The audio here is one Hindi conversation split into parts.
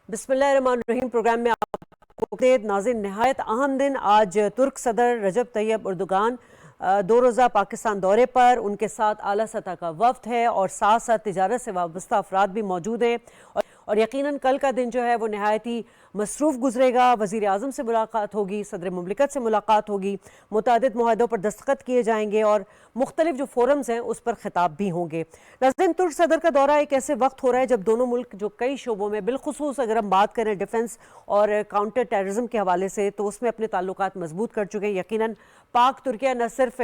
बिस्मिल्लाहिर्रहमानिर्रहीम। प्रोग्राम में आपको नाज़रीन, नहायत अहम दिन। आज तुर्क सदर रजब तैयब अर्दोगान 2 रोज़ा पाकिस्तान दौरे पर, उनके साथ आला सतह का वफ्द है और साथ साथ तिजारत से वाबस्ता अफराद भी मौजूद हैं। और यकीनन कल का दिन जो है वो नहायत ही मसरूफ़ गुजरेगा। वज़ीर आज़म से मुलाकात होगी, सदर मुमलिकत से मुलाकात होगी, मुतअद्दिद मुआहदों पर दस्तखत किए जाएंगे और मुख्तलिफ जो फोरम्स हैं उस पर खिताब भी होंगे। नाज़रीन, तुर्क सदर का दौरा एक ऐसे वक्त हो रहा है जब दोनों मुल्क जो कई शोबों में, बिलखुसूस अगर हम बात करें डिफेंस और काउंटर टेररिज्म के हवाले से, तो उसमें अपने ताल्लुकात मजबूत कर चुके हैं। यकीनन पाक तुर्किया न सिर्फ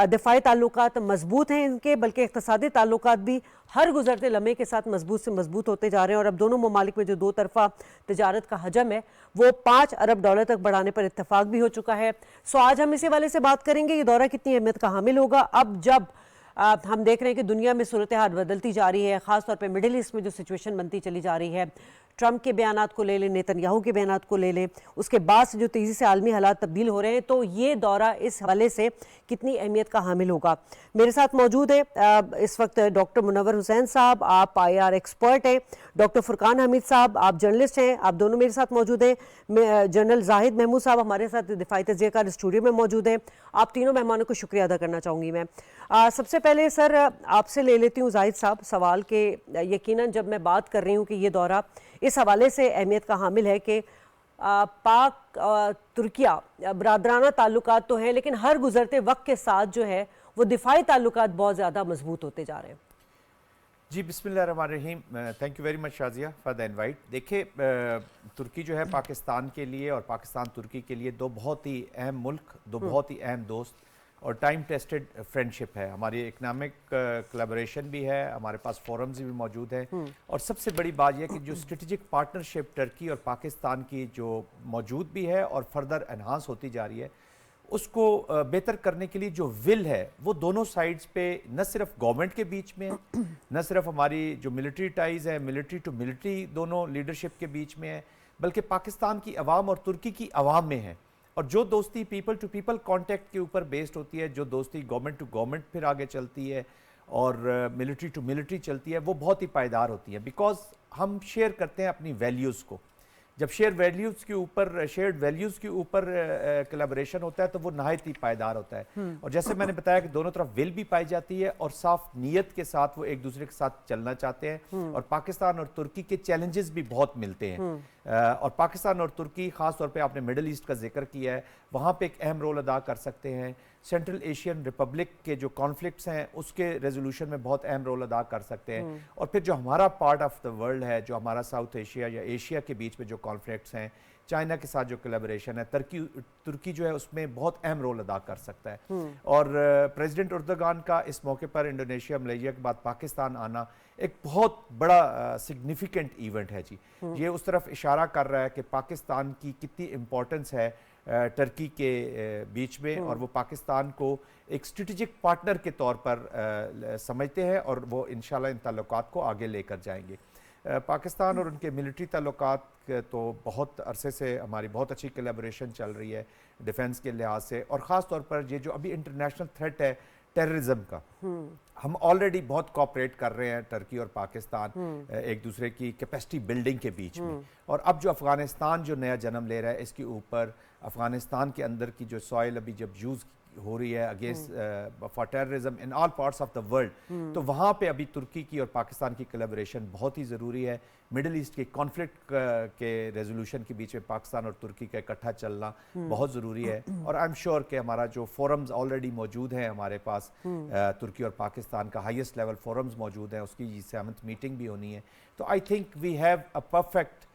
दिफाई ताल्लुकात मजबूत हैं इनके, बल्कि इक़्तिसादी ताल्लुकात भी हर गुजरते लम्हे के साथ मजबूत से मजबूत होते जा रहे हैं। और अब दोनों ममालिक में जो दो तरफा तजारत का हजम है वो $5 अरब तक बढ़ाने पर इत्तेफाक भी हो चुका है। सो आज हम इसी वाले से बात करेंगे, ये दौरा कितनी अहमियत का हामिल होगा अब जब हम देख रहे हैं कि दुनिया में सूरत हाल बदलती जा रही है, ख़ासतौर पर मिडिल ईस्ट में जो सिचुएशन बनती चली जा रही है। ट्रंप के बयानात को ले लें, नेतन्याहू के बयानात को ले लें, उसके बाद से जो तेज़ी से आलमी हालात तब्दील हो रहे हैं, तो ये दौरा इस हवाले से कितनी अहमियत का हामिल होगा। मेरे साथ मौजूद है इस वक्त डॉक्टर मुनव्वर हुसैन साहब, आप IR एक्सपर्ट हैं। डॉक्टर फुरकान हमीद साहब, आप जर्नलिस्ट हैं, आप दोनों मेरे साथ मौजूद हैं। जनरल जाहिद महमूद साहब हमारे साथ दिफाई तज्ज़ियाकार स्टूडियो में मौजूद हैं। आप तीनों मेहमानों को शुक्रिया अदा करना चाहूँगी मैं। सबसे पहले सर आपसे ले लेती हूँ जाहिद साहब सवाल के, यकीनन जब मैं बात कर रही हूँ कि ये दौरा इस हवाले से अहमियत का हामिल है कि पाक तुर्किया बरादराना ताल्लुकात तो हैं, लेकिन हर गुजरते वक्त के साथ जो है वो दिफाई ताल्लुकात बहुत ज़्यादा मजबूत होते जा रहे हैं। जी, बिस्मिल्लाहिर्रहमानिर्रहीम। Thank you very much Shazia for the invite. देखिए, तुर्की जो है पाकिस्तान के लिए और पाकिस्तान तुर्की के लिए दो बहुत ही अहम मुल्क, दो बहुत ही अहम दोस्त और टाइम टेस्टेड फ्रेंडशिप है। हमारी इकनॉमिक कोलैबोरेशन भी है, हमारे पास फोरम्स भी मौजूद हैं और सबसे बड़ी बात यह कि जो स्ट्रेटेजिक पार्टनरशिप टर्की और पाकिस्तान की जो मौजूद भी है और फर्दर एनहांस होती जा रही है, उसको बेहतर करने के लिए जो विल है वो दोनों साइड्स पे न सिर्फ गवर्नमेंट के बीच में है, न सिर्फ हमारी जो मिलिट्री टाइज़ है, मिलिट्री टू मिलिट्री दोनों लीडरशिप के बीच में है, बल्कि पाकिस्तान की अवाम और तुर्की की अवाम में है। और जो दोस्ती पीपल टू पीपल कॉन्टेक्ट के ऊपर बेस्ड होती है, जो दोस्ती गवर्नमेंट टू गवर्नमेंट फिर आगे चलती है और मिलिट्री टू मिलिट्री चलती है, वो बहुत ही पायदार होती है। बिकॉज हम शेयर करते हैं अपनी वैल्यूज़ को। जब शेयर्ड वैल्यूज़ के ऊपर कोलैबोरेशन होता है तो वो नहायत ही पायदार होता है। और जैसे मैंने बताया कि दोनों तरफ विल भी पाई जाती है और साफ नीयत के साथ वो एक दूसरे के साथ चलना चाहते हैं। और पाकिस्तान और तुर्की के चैलेंजेस भी बहुत मिलते हैं। और पाकिस्तान और तुर्की ख़ास तौर पे आपने मिडिल ईस्ट का जिक्र किया है, वहाँ पे एक अहम रोल अदा कर सकते हैं। सेंट्रल एशियन रिपब्लिक के जो कॉन्फ्लिक्ट्स हैं उसके रेजोल्यूशन में बहुत अहम रोल अदा कर सकते हैं। और फिर जो हमारा पार्ट ऑफ द वर्ल्ड है, जो हमारा साउथ एशिया या एशिया के बीच में जो कॉन्फ्लिक्ट्स हैं, चाइना के साथ जो कोलैबोरेशन है, तुर्की जो है उसमें बहुत अहम रोल अदा कर सकता है। और प्रेसिडेंट अर्दोगान का इस मौके पर इंडोनेशिया, मलेशिया के बाद पाकिस्तान आना एक बहुत बड़ा सिग्निफिकेंट इवेंट है जी। ये उस तरफ इशारा कर रहा है कि पाकिस्तान की कितनी इम्पोर्टेंस है टर्की के बीच में, और वो पाकिस्तान को एक स्ट्रेटेजिक पार्टनर के तौर पर समझते हैं और वो इंशाल्लाह इन ताल्लुकात को आगे लेकर जाएंगे। पाकिस्तान और उनके मिलिट्री ताल्लुकात तो बहुत अरसे से हमारी बहुत अच्छी कोलैबोरेशन चल रही है डिफेंस के लिहाज से, और ख़ास तौर पर ये जो अभी इंटरनेशनल थ्रेट है टेररिज्म का, हम ऑलरेडी बहुत कोऑपरेट कर रहे हैं टर्की और पाकिस्तान एक दूसरे की कैपेसिटी बिल्डिंग के बीच में। और अब जो अफगानिस्तान जो नया जन्म ले रहा है, इसके ऊपर अफगानिस्तान के अंदर की जो सॉइल अभी जब यूज़ हो रही है against for terrorism in all parts of the world, तो वहाँ पे अभी तुर्की की और पाकिस्तान की कोलैबोरेशन बहुत ही ज़रूरी है। मिडिल ईस्ट के कॉन्फ्लिक्ट के रेजोल्यूशन के बीच में पाकिस्तान और तुर्की का इकट्ठा चलना बहुत ज़रूरी है। और आई एम श्योर कि हमारा जो फोरम्स ऑलरेडी मौजूद हैं हमारे पास, तुर्की और पाकिस्तान का हाईएस्ट लेवल फोरम्स मौजूद हैं, उसकी 7th मीटिंग भी होनी है। तो I think we have a perfect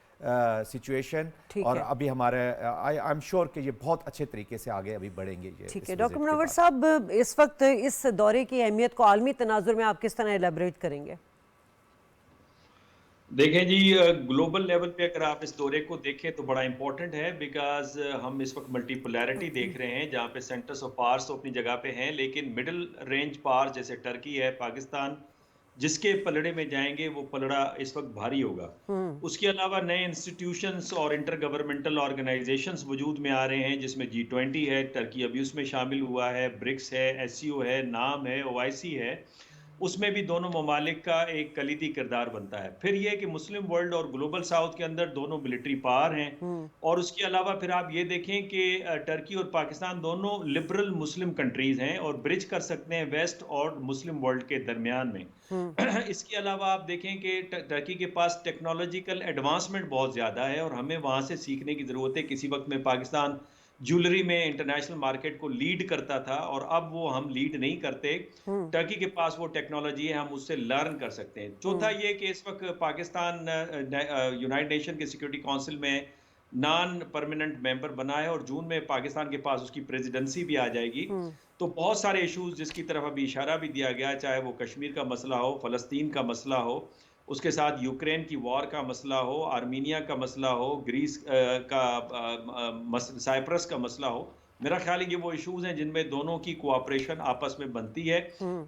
situation और अभी हमारे आई एम श्योर कि ये बहुत अच्छे तरीके से आगे अभी बढ़ेंगे। ठीक है डॉक्टर मुनव्वर साहब, इस वक्त इस दौरे की अहमियत को आलमी तनाजुर में आप किस तरह एलैबोरेट करेंगे? देखें जी, ग्लोबल लेवल पे अगर आप इस दौरे को देखें तो बड़ा इंपॉर्टेंट है, बिकॉज हम इस वक्त मल्टीपोलैरिटी देख रहे हैं जहाँ पे सेंटर्स ऑफ पावर्स तो अपनी जगह पे हैं, लेकिन मिडिल रेंज पावर जैसे टर्की है, पाकिस्तान, जिसके पलड़े में जाएंगे वो पलड़ा इस वक्त भारी होगा। उसके अलावा नए इंस्टीट्यूशंस और इंटर गवर्नमेंटल ऑर्गेनाइजेशंस वजूद में आ रहे हैं, जिसमें G20 है, टर्की अभी उसमें शामिल हुआ है, ब्रिक्स है, SCO है, नाम है, OIC है। उसमें भी दोनों ममालिक का एक कलीदी किरदार बनता है। फिर ये कि मुस्लिम वर्ल्ड और ग्लोबल साउथ के अंदर दोनों मिलिट्री पावर हैं, और उसके अलावा फिर आप ये देखें कि टर्की और पाकिस्तान दोनों लिबरल मुस्लिम कंट्रीज़ हैं और ब्रिज कर सकते हैं वेस्ट और मुस्लिम वर्ल्ड के दरमियान में। इसके अलावा आप देखें कि टर्की के पास टेक्नोलॉजिकल एडवांसमेंट बहुत ज़्यादा है और हमें वहाँ से सीखने की ज़रूरत है। किसी वक्त में पाकिस्तान ज्वेलरी में इंटरनेशनल मार्केट को लीड करता था और अब वो हम लीड नहीं करते। टर्की के पास वो टेक्नोलॉजी है, हम उससे लर्न कर सकते हैं। चौथा ये कि इस वक्त पाकिस्तान यूनाइटेड नेशन के सिक्योरिटी काउंसिल में नॉन परमानेंट मेंबर बना है और जून में पाकिस्तान के पास उसकी प्रेसिडेंसी भी आ जाएगी। तो बहुत सारे इश्यूज जिसकी तरफ अभी इशारा भी दिया गया, चाहे वो कश्मीर का मसला हो, फ़लस्तीन का मसला हो, उसके साथ यूक्रेन की वॉर का मसला हो, आर्मीनिया का मसला हो, ग्रीस साइप्रस का मसला हो, मेरा ख्याल है ये वो इश्यूज हैं जिनमें दोनों की कोऑपरेशन आपस में बनती है।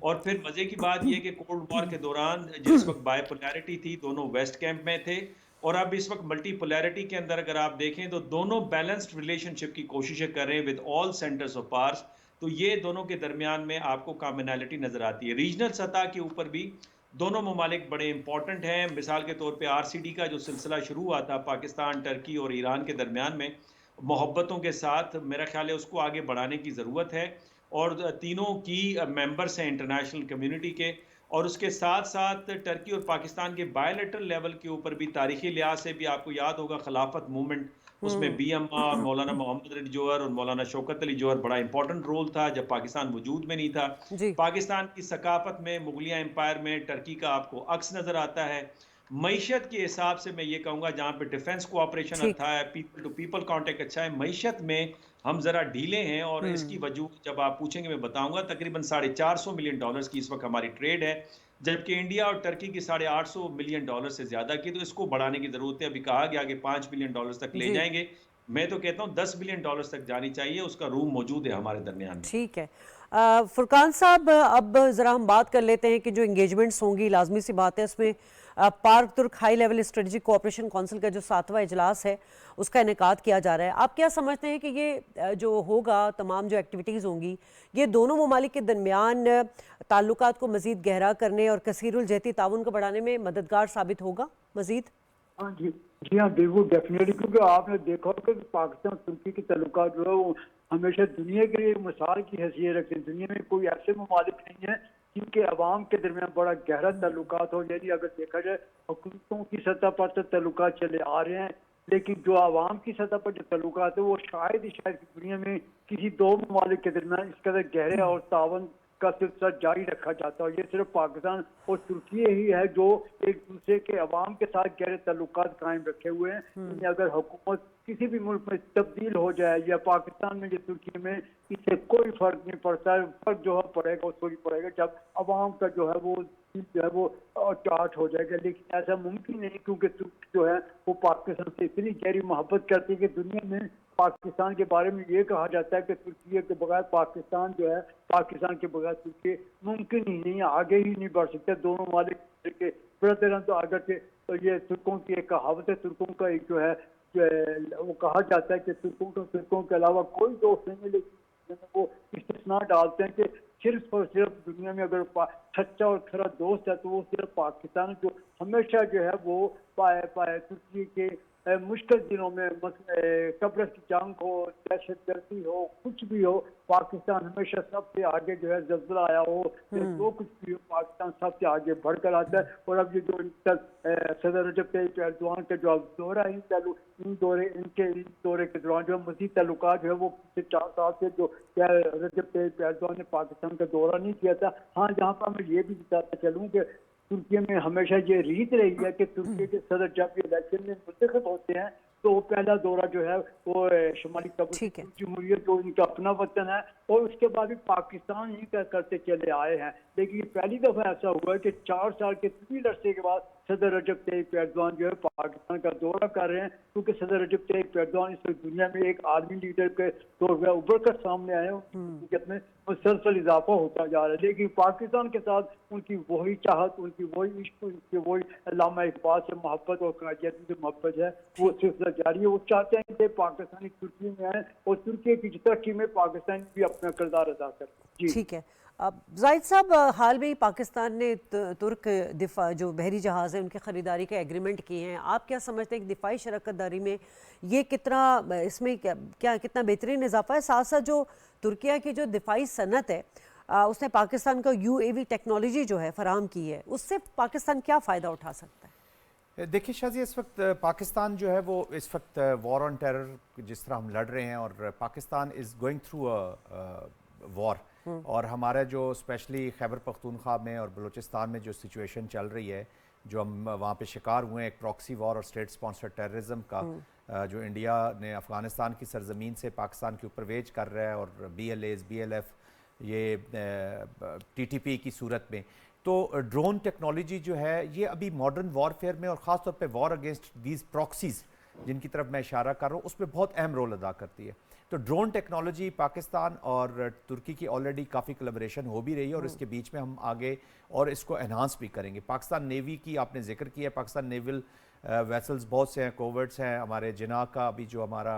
और फिर मजे की बात ये कि कोल्ड वॉर के दौरान जिस वक्त बायपोलैरिटी थी, दोनों वेस्ट कैंप में थे, और अब इस वक्त मल्टीपोलैरिटी के अंदर अगर आप देखें तो दोनों बैलेंस्ड रिलेशनशिप की कोशिशें कर रहे हैं with all centres of powers. तो ये दोनों के दरमियान में आपको कॉमनैलिटी नजर आती है। रीजनल सतह के ऊपर भी दोनों ममालिक बड़े इंपॉर्टेंट हैं। मिसाल के तौर पे आरसीडी का जो सिलसिला शुरू हुआ था पाकिस्तान, टर्की और ईरान के दरमियान में मोहब्बतों के साथ, मेरा ख्याल है उसको आगे बढ़ाने की ज़रूरत है। और तीनों की मेंबर्स हैं इंटरनेशनल कम्युनिटी के, और उसके साथ साथ टर्की और पाकिस्तान के बायलैटरल लेवल के ऊपर भी तारीखी लिहाज से भी आपको याद होगा खिलाफत मूवमेंट, उसमें बीएमआर और मौलाना मोहम्मद अली जौहर और मौलाना शौकत अली जौहर बड़ा इंपॉर्टेंट रोल था जब पाकिस्तान वजूद में नहीं था। जी। पाकिस्तान की सकाफत में, मुगलिया एम्पायर में टर्की का आपको अक्स नज़र आता है। मईशत के हिसाब से मैं ये कहूँगा जहाँ पे डिफेंस कोऑपरेशन ठीक। अच्छा है, पीपल टू पीपल कांटेक्ट अच्छा है, मईशत में हम ज़रा ढीले हैं, और इसकी वजह जब आप पूछेंगे मैं बताऊंगा। तकरीबन $450 मिलियन की इस वक्त हमारी ट्रेड है, जबकि इंडिया और टर्की की $850 मिलियन से ज़्यादा की। तो इसको बढ़ाने की ज़रूरत है। अभी कहा गया कि $5 बिलियन तक ले जी। जाएंगे, मैं तो कहता हूँ $10 बिलियन तक जानी चाहिए। उसका रूम मौजूद है हमारे दरमियान में। ठीक है। फुरकान साहब, अब ज़रा हम बात कर लेते हैं कि जो इंगेजमेंट्स होंगी, लाजमी सी बात है उसमें पाक तुर्क high level strategic cooperation council का जो 7वां इजलास है उसका इनेकाद किया जा रहा है। आप क्या समझते हैं कि ये जो होगा, तमाम जो एक्टिविटीज़ होंगी, ये दोनों ममालिक के दरमियान ताल्लुकात को मज़ीद गहरा करने और कसीरुल जहती ताउन को बढ़ाने में मददगार साबित होगा मज़ीद? हाँ जी, जी हाँ, बिल्कुल डेफिनेटली। क्योंकि आपने देखा होगा कि पाकिस्तान तुर्की के ताल्लुकात जो है वो हमेशा दुनिया के लिए मिसाल की हैसियत रखते हैं। दुनिया में कोई ऐसे ममालिक नहीं है जिनके अवाम के दरमियान बड़ा गहरा ताल्लुकात हो। यानी अगर देखा जाए हुकूमतों की सतह पर तो ताल्लुकात चले आ रहे हैं, लेकिन जो आवाम की सतह पर जो ताल्लुकात है वो शायद ही दुनिया में किसी दो ममालिक के दरमियान इस कदर गहरे और तावन का सिलसिला जारी रखा जाता है। ये सिर्फ पाकिस्तान और तुर्की ही है जो एक दूसरे के अवाम के साथ गहरे ताल्लुकात कायम रखे हुए हैं। यानी अगर हुकूमत किसी भी मुल्क में तब्दील हो जाए या पाकिस्तान में या तुर्की में, इससे कोई फर्क नहीं पड़ता। फर्क जो है पड़ेगा उसको ही पड़ेगा जब अवाम का जो है वो चार्ट हो जाएगा। लेकिन ऐसा मुमकिन नहीं, क्योंकि तुर्की जो है वो पाकिस्तान से इतनी गहरी मोहब्बत करती है कि दुनिया में पाकिस्तान के बारे में ये कहा जाता है कि तुर्की के बगैर पाकिस्तान जो है, पाकिस्तान के बगैर तुर्की मुमकिन ही नहीं है, आगे ही नहीं बढ़ सकते। दोनों मालिक के ब्रदर हैं तो अगर के, तो ये तुर्कों की एक कहावत है, तुर्कों का एक जो है वो कहा जाता है कि तुर्कों के अलावा कोई दोस्त नहीं है। लेकिन वो इस्तिस्ना डालते हैं कि सिर्फ और सिर्फ दुनिया में अगर सच्चा और खरा दोस्त है तो वो सिर्फ पाकिस्तान, जो हमेशा जो है वो तुर्की के मुश्किल दिनों में कब्र की जंग हो, दहशतगर्दी हो, कुछ भी हो, पाकिस्तान हमेशा सबसे आगे जो है, जज्बा आया हो, जो कुछ भी हो, पाकिस्तान सबसे आगे बढ़कर आता है। और अब ये जो सदर रजब तैयब एर्दोआन का जो दौरा है, इन दौरे के दौरान जो मज़ीद ताल्लुकात जो है वो पिछले 4 साल से जो रजब तैयब एर्दोआन ने पाकिस्तान का दौरा नहीं किया था। हाँ, जहाँ पर मैं ये भी बताता चलूँ कि तुर्की में हमेशा ये रीत रही है कि तुर्की के सदर जब इलेक्शन में मुंतखब होते हैं तो पहला दौरा जो है वो शुमाली कब्र जमहूरियत जो इनका अपना वतन है, और उसके बाद भी पाकिस्तान ही करते चले आए हैं। लेकिन पहली दफ़ा ऐसा हुआ है कि 4 साल के तवील अरसे के बाद सदर रजब तैयब एर्दोआन जो है पाकिस्तान का दौरा कर रहे हैं, क्योंकि सदर रजब तैयब एर्दोआन इस वक्त दुनिया में एक आर्मी लीडर के तौर पर उभर कर सामने आए हैं, में मुसलसल इजाफा होता जा रहा है। लेकिन पाकिस्तान के साथ उनकी वही चाहत, उनकी वही इश्क, उनकी वही अल्लामा इकबाल से मोहब्बत और कायदियत से मोहब्बत है, वो सिलसिला जारी है। वो चाहते हैं कि पाकिस्तानी तुर्की में आए और तुर्की की तरक्की में पाकिस्तान भी अपना किरदार अदा करे। ठीक है। अब जाहिद साहब, हाल में ही पाकिस्तान ने तुर्क दिफा जो बहरी जहाज़ है उनकी ख़रीदारी के एग्रीमेंट किए हैं। आप क्या समझते हैं कि दिफाई शराकतदारी में ये कितना, इसमें क्या कितना बेहतरीन इजाफा है? साथ साथ जो तुर्किया की जो दिफाई सनत है, उसने पाकिस्तान को UAV टेक्नोलॉजी जो है फराहम की है, उससे पाकिस्तान क्या फ़ायदा उठा सकता है? देखिए शाजी, इस वक्त पाकिस्तान जो है वो इस वक्त वॉर ऑन टेरर जिस तरह हम लड़ रहे हैं, और Pakistan is going through a war, और हमारा जो स्पेशली खैबर पख्तूनख्वा में और बलूचिस्तान में जो सिचुएशन चल रही है, जो हम वहाँ पे शिकार हुए हैं एक प्रॉक्सी वॉर और स्टेट स्पॉन्सर्ड टेररिज्म का, जो इंडिया ने अफ़गानिस्तान की सरजमीन से पाकिस्तान के ऊपर वेज कर रहा है, और BLAs BLF ये TTP की सूरत में, तो ड्रोन टेक्नोलॉजी जो है ये अभी मॉडर्न वॉरफेयर में, और ख़ास तौर पे वॉर अगेंस्ट दीज प्रॉक्सीज जिनकी तरफ मैं इशारा कर रहा हूँ, उसमें बहुत अहम रोल अदा करती है। तो ड्रोन टेक्नोलॉजी पाकिस्तान और तुर्की की ऑलरेडी काफ़ी कोलैबोरेशन हो भी रही है, और इसके बीच में हम आगे और इसको एनहांस भी करेंगे। पाकिस्तान नेवी की आपने जिक्र किया, पाकिस्तान नेवल वेसल्स बहुत से हैं, कोवर्ट्स हैं, हमारे जिना का अभी जो हमारा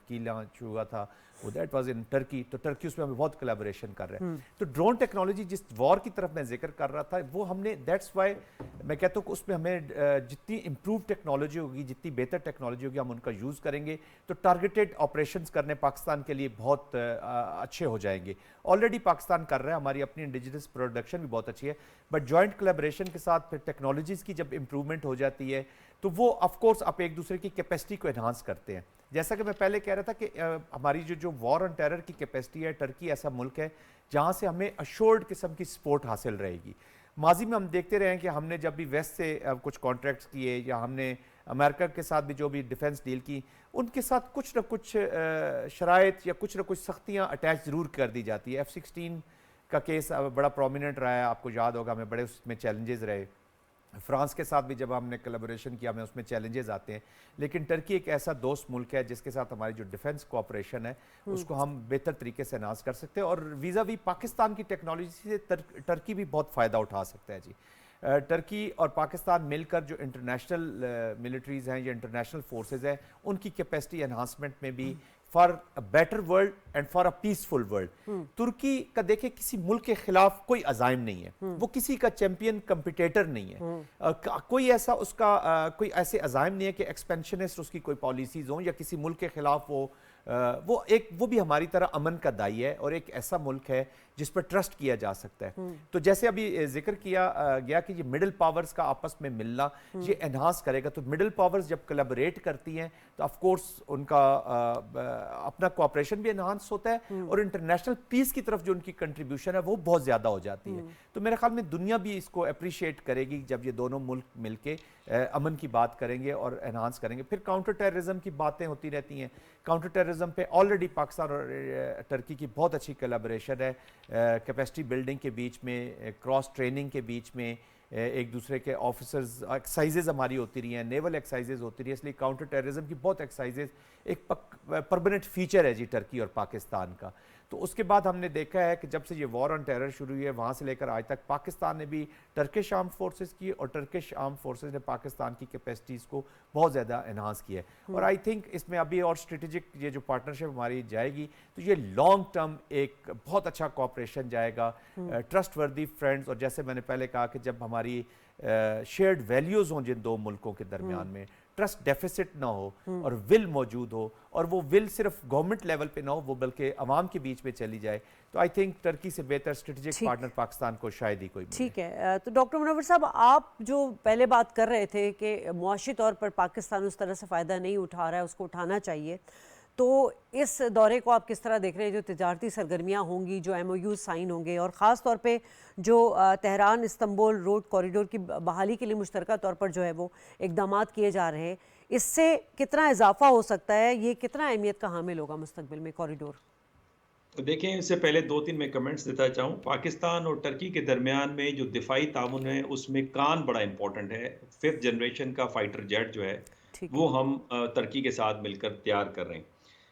की लॉन्च हुआ था वो दैट वाज इन टर्की, तो टर्की उसमें हमें बहुत कोलैबोरेशन कर रहे हैं। तो ड्रोन टेक्नोलॉजी जिस वॉर की तरफ मैं जिक्र कर रहा था, वो हमने, दैट्स वाई मैं कहता हूँ कि उसमें हमें जितनी इम्प्रूव टेक्नोलॉजी होगी, जितनी बेहतर टेक्नोलॉजी होगी, हम उनका यूज़ करेंगे तो टारगेटेड ऑपरेशंस करने पाकिस्तान के लिए बहुत अच्छे हो जाएंगे। ऑलरेडी पाकिस्तान कर रहा है, हमारी अपनी इंडिजिनस प्रोडक्शन भी बहुत अच्छी है, बट जॉइंट कोलैबोरेशन के साथ फिर टेक्नोलॉजीज़ की जब इम्प्रूवमेंट हो जाती है तो वो ऑफकोर्स आप एक दूसरे की कैपेसिटी को एनहांस करते हैं। जैसा कि मैं पहले कह रहा था कि हमारी जो वॉर ऑन टेरर की कैपेसिटी है, टर्की ऐसा मुल्क है जहाँ से हमें अश्योर्ड किस्म की सपोर्ट हासिल रहेगी। माजी में हम देखते रहे हैं कि हमने जब भी वेस्ट से कुछ कॉन्ट्रैक्ट्स किए, या हमने अमेरिका के साथ भी जो भी डिफेंस डील की, उनके साथ कुछ ना कुछ शराइत या कुछ ना कुछ सख्तियाँ अटैच ज़रूर कर दी जाती है। F-16 का केस बड़ा प्रोमिनेंट रहा है, आपको याद होगा, हमें बड़े उसमें चैलेंजेस रहे। फ्रांस के साथ भी जब हमने कोलैबोरेशन किया, हमें उसमें चैलेंजेस आते हैं, लेकिन टर्की एक ऐसा दोस्त मुल्क है जिसके साथ हमारी जो डिफेंस कोऑपरेशन है उसको हम बेहतर तरीके से एनहांस कर सकते हैं, और वीज़ा वी पाकिस्तान की टेक्नोलॉजी से टर्की भी बहुत फ़ायदा उठा सकता है जी। टर्की और पाकिस्तान मिलकर जो इंटरनेशनल मिलिट्रीज़ हैं या इंटरनेशनल फोर्सेज हैं, उनकी कैपेसिटी एनहांसमेंट में भी for a better world and for a peaceful world. Turkey का देखे किसी मुल्क के खिलाफ कोई अज़ाइम नहीं है, वो किसी का चैंपियन कंपिटेटर नहीं है, कोई ऐसा उसका कोई ऐसे अज़ाइम नहीं है कि एक्सपेंशनिस्ट उसकी कोई पॉलिसीज हों या किसी मुल्क के खिलाफ वो भी हमारी तरह अमन का दाई है, और एक ऐसा मुल्क है जिस पर ट्रस्ट किया जा सकता है। तो जैसे अभी जिक्र किया गया कि ये मिडिल पावर्स का आपस में मिलना ये एनहांस करेगा, तो मिडिल पावर्स जब कोलैबोरेट करती हैं तो ऑफ कोर्स उनका अपना कोऑपरेशन भी एनहांस होता है, और इंटरनेशनल पीस की तरफ जो उनकी कंट्रीब्यूशन है वो बहुत ज़्यादा हो जाती है। तो मेरे ख्याल में दुनिया भी इसको अप्रिशिएट करेगी जब ये दोनों मुल्क मिलके अमन की बात करेंगे और एनहांस करेंगे। फिर काउंटर टेररिज्म की बातें होती रहती हैं। काउंटर टेररिज्म पे ऑलरेडी पाकिस्तान और टर्की की बहुत अच्छी कोलैबोरेशन है, कैपेसिटी बिल्डिंग के बीच में, क्रॉस ट्रेनिंग के बीच में, एक दूसरे के ऑफिसर्स एक्सरसाइजेज हमारी होती रही हैं, नेवल एक्सरसाइजेज होती रही है, इसलिए काउंटर टेररिज्म की बहुत एक्सरसाइजेज एक परमानेंट फीचर है जी टर्की और पाकिस्तान का। तो उसके बाद हमने देखा है कि जब से ये वॉर ऑन टेरर शुरू हुई है वहाँ से लेकर आज तक पाकिस्तान ने भी टर्किश आर्म फोर्सेस की, और टर्किश आर्म फोर्सेस ने पाकिस्तान की कैपेसिटीज़ को बहुत ज़्यादा एनहांस किया है। और आई थिंक इसमें अभी और स्ट्रेटेजिक ये जो पार्टनरशिप हमारी जाएगी तो ये लॉन्ग टर्म एक बहुत अच्छा कोऑपरेशन जाएगा, ट्रस्ट वर्दी फ्रेंड्स, और जैसे मैंने पहले कहा कि जब हमारी शेयर्ड वैल्यूज़ हों जिन दो मुल्कों के दरमियान में, ट्रस्ट डेफिसिट ना हो और विल मौजूद हो, और वो विल सिर्फ गवर्नमेंट लेवल पे ना हो, वो बल्कि अवाम के बीच में चली जाए, तो आई थिंक टर्की से बेहतर स्ट्रेटेजिक पार्टनर पाकिस्तान को शायद ही कोई मिले। ठीक है। तो डॉक्टर मुनव्वर साहब, आप जो पहले बात कर रहे थे कि मुआशी तौर पर पाकिस्तान उस तरह से फ़ायदा नहीं उठा रहा है, उसको उठाना चाहिए, तो इस दौरे को आप किस तरह देख रहे हैं? जो तिजारती सरगर्मियाँ होंगी, जो MOU साइन होंगे, और ख़ास तौर पे जो तेहरान इस्तांबुल रोड कॉरिडोर की बहाली के लिए मुश्तरका तौर पर जो है वो इक़दाम किए जा रहे हैं, इससे कितना इजाफा हो सकता है? ये कितना अहमियत का हामिल होगा मुस्तकबिल में कॉरिडोर? तो देखें, इससे पहले 2-3 मैं कमेंट्स देता चाहूँ। पाकिस्तान और टर्की के दरमियान में जो दिफाई ताउन है उसमें कान बड़ा इंपॉर्टेंट है। 5th जनरेशन का फाइटर जेट जो है वो हम टर्की के साथ मिलकर तैयार कर रहे हैं।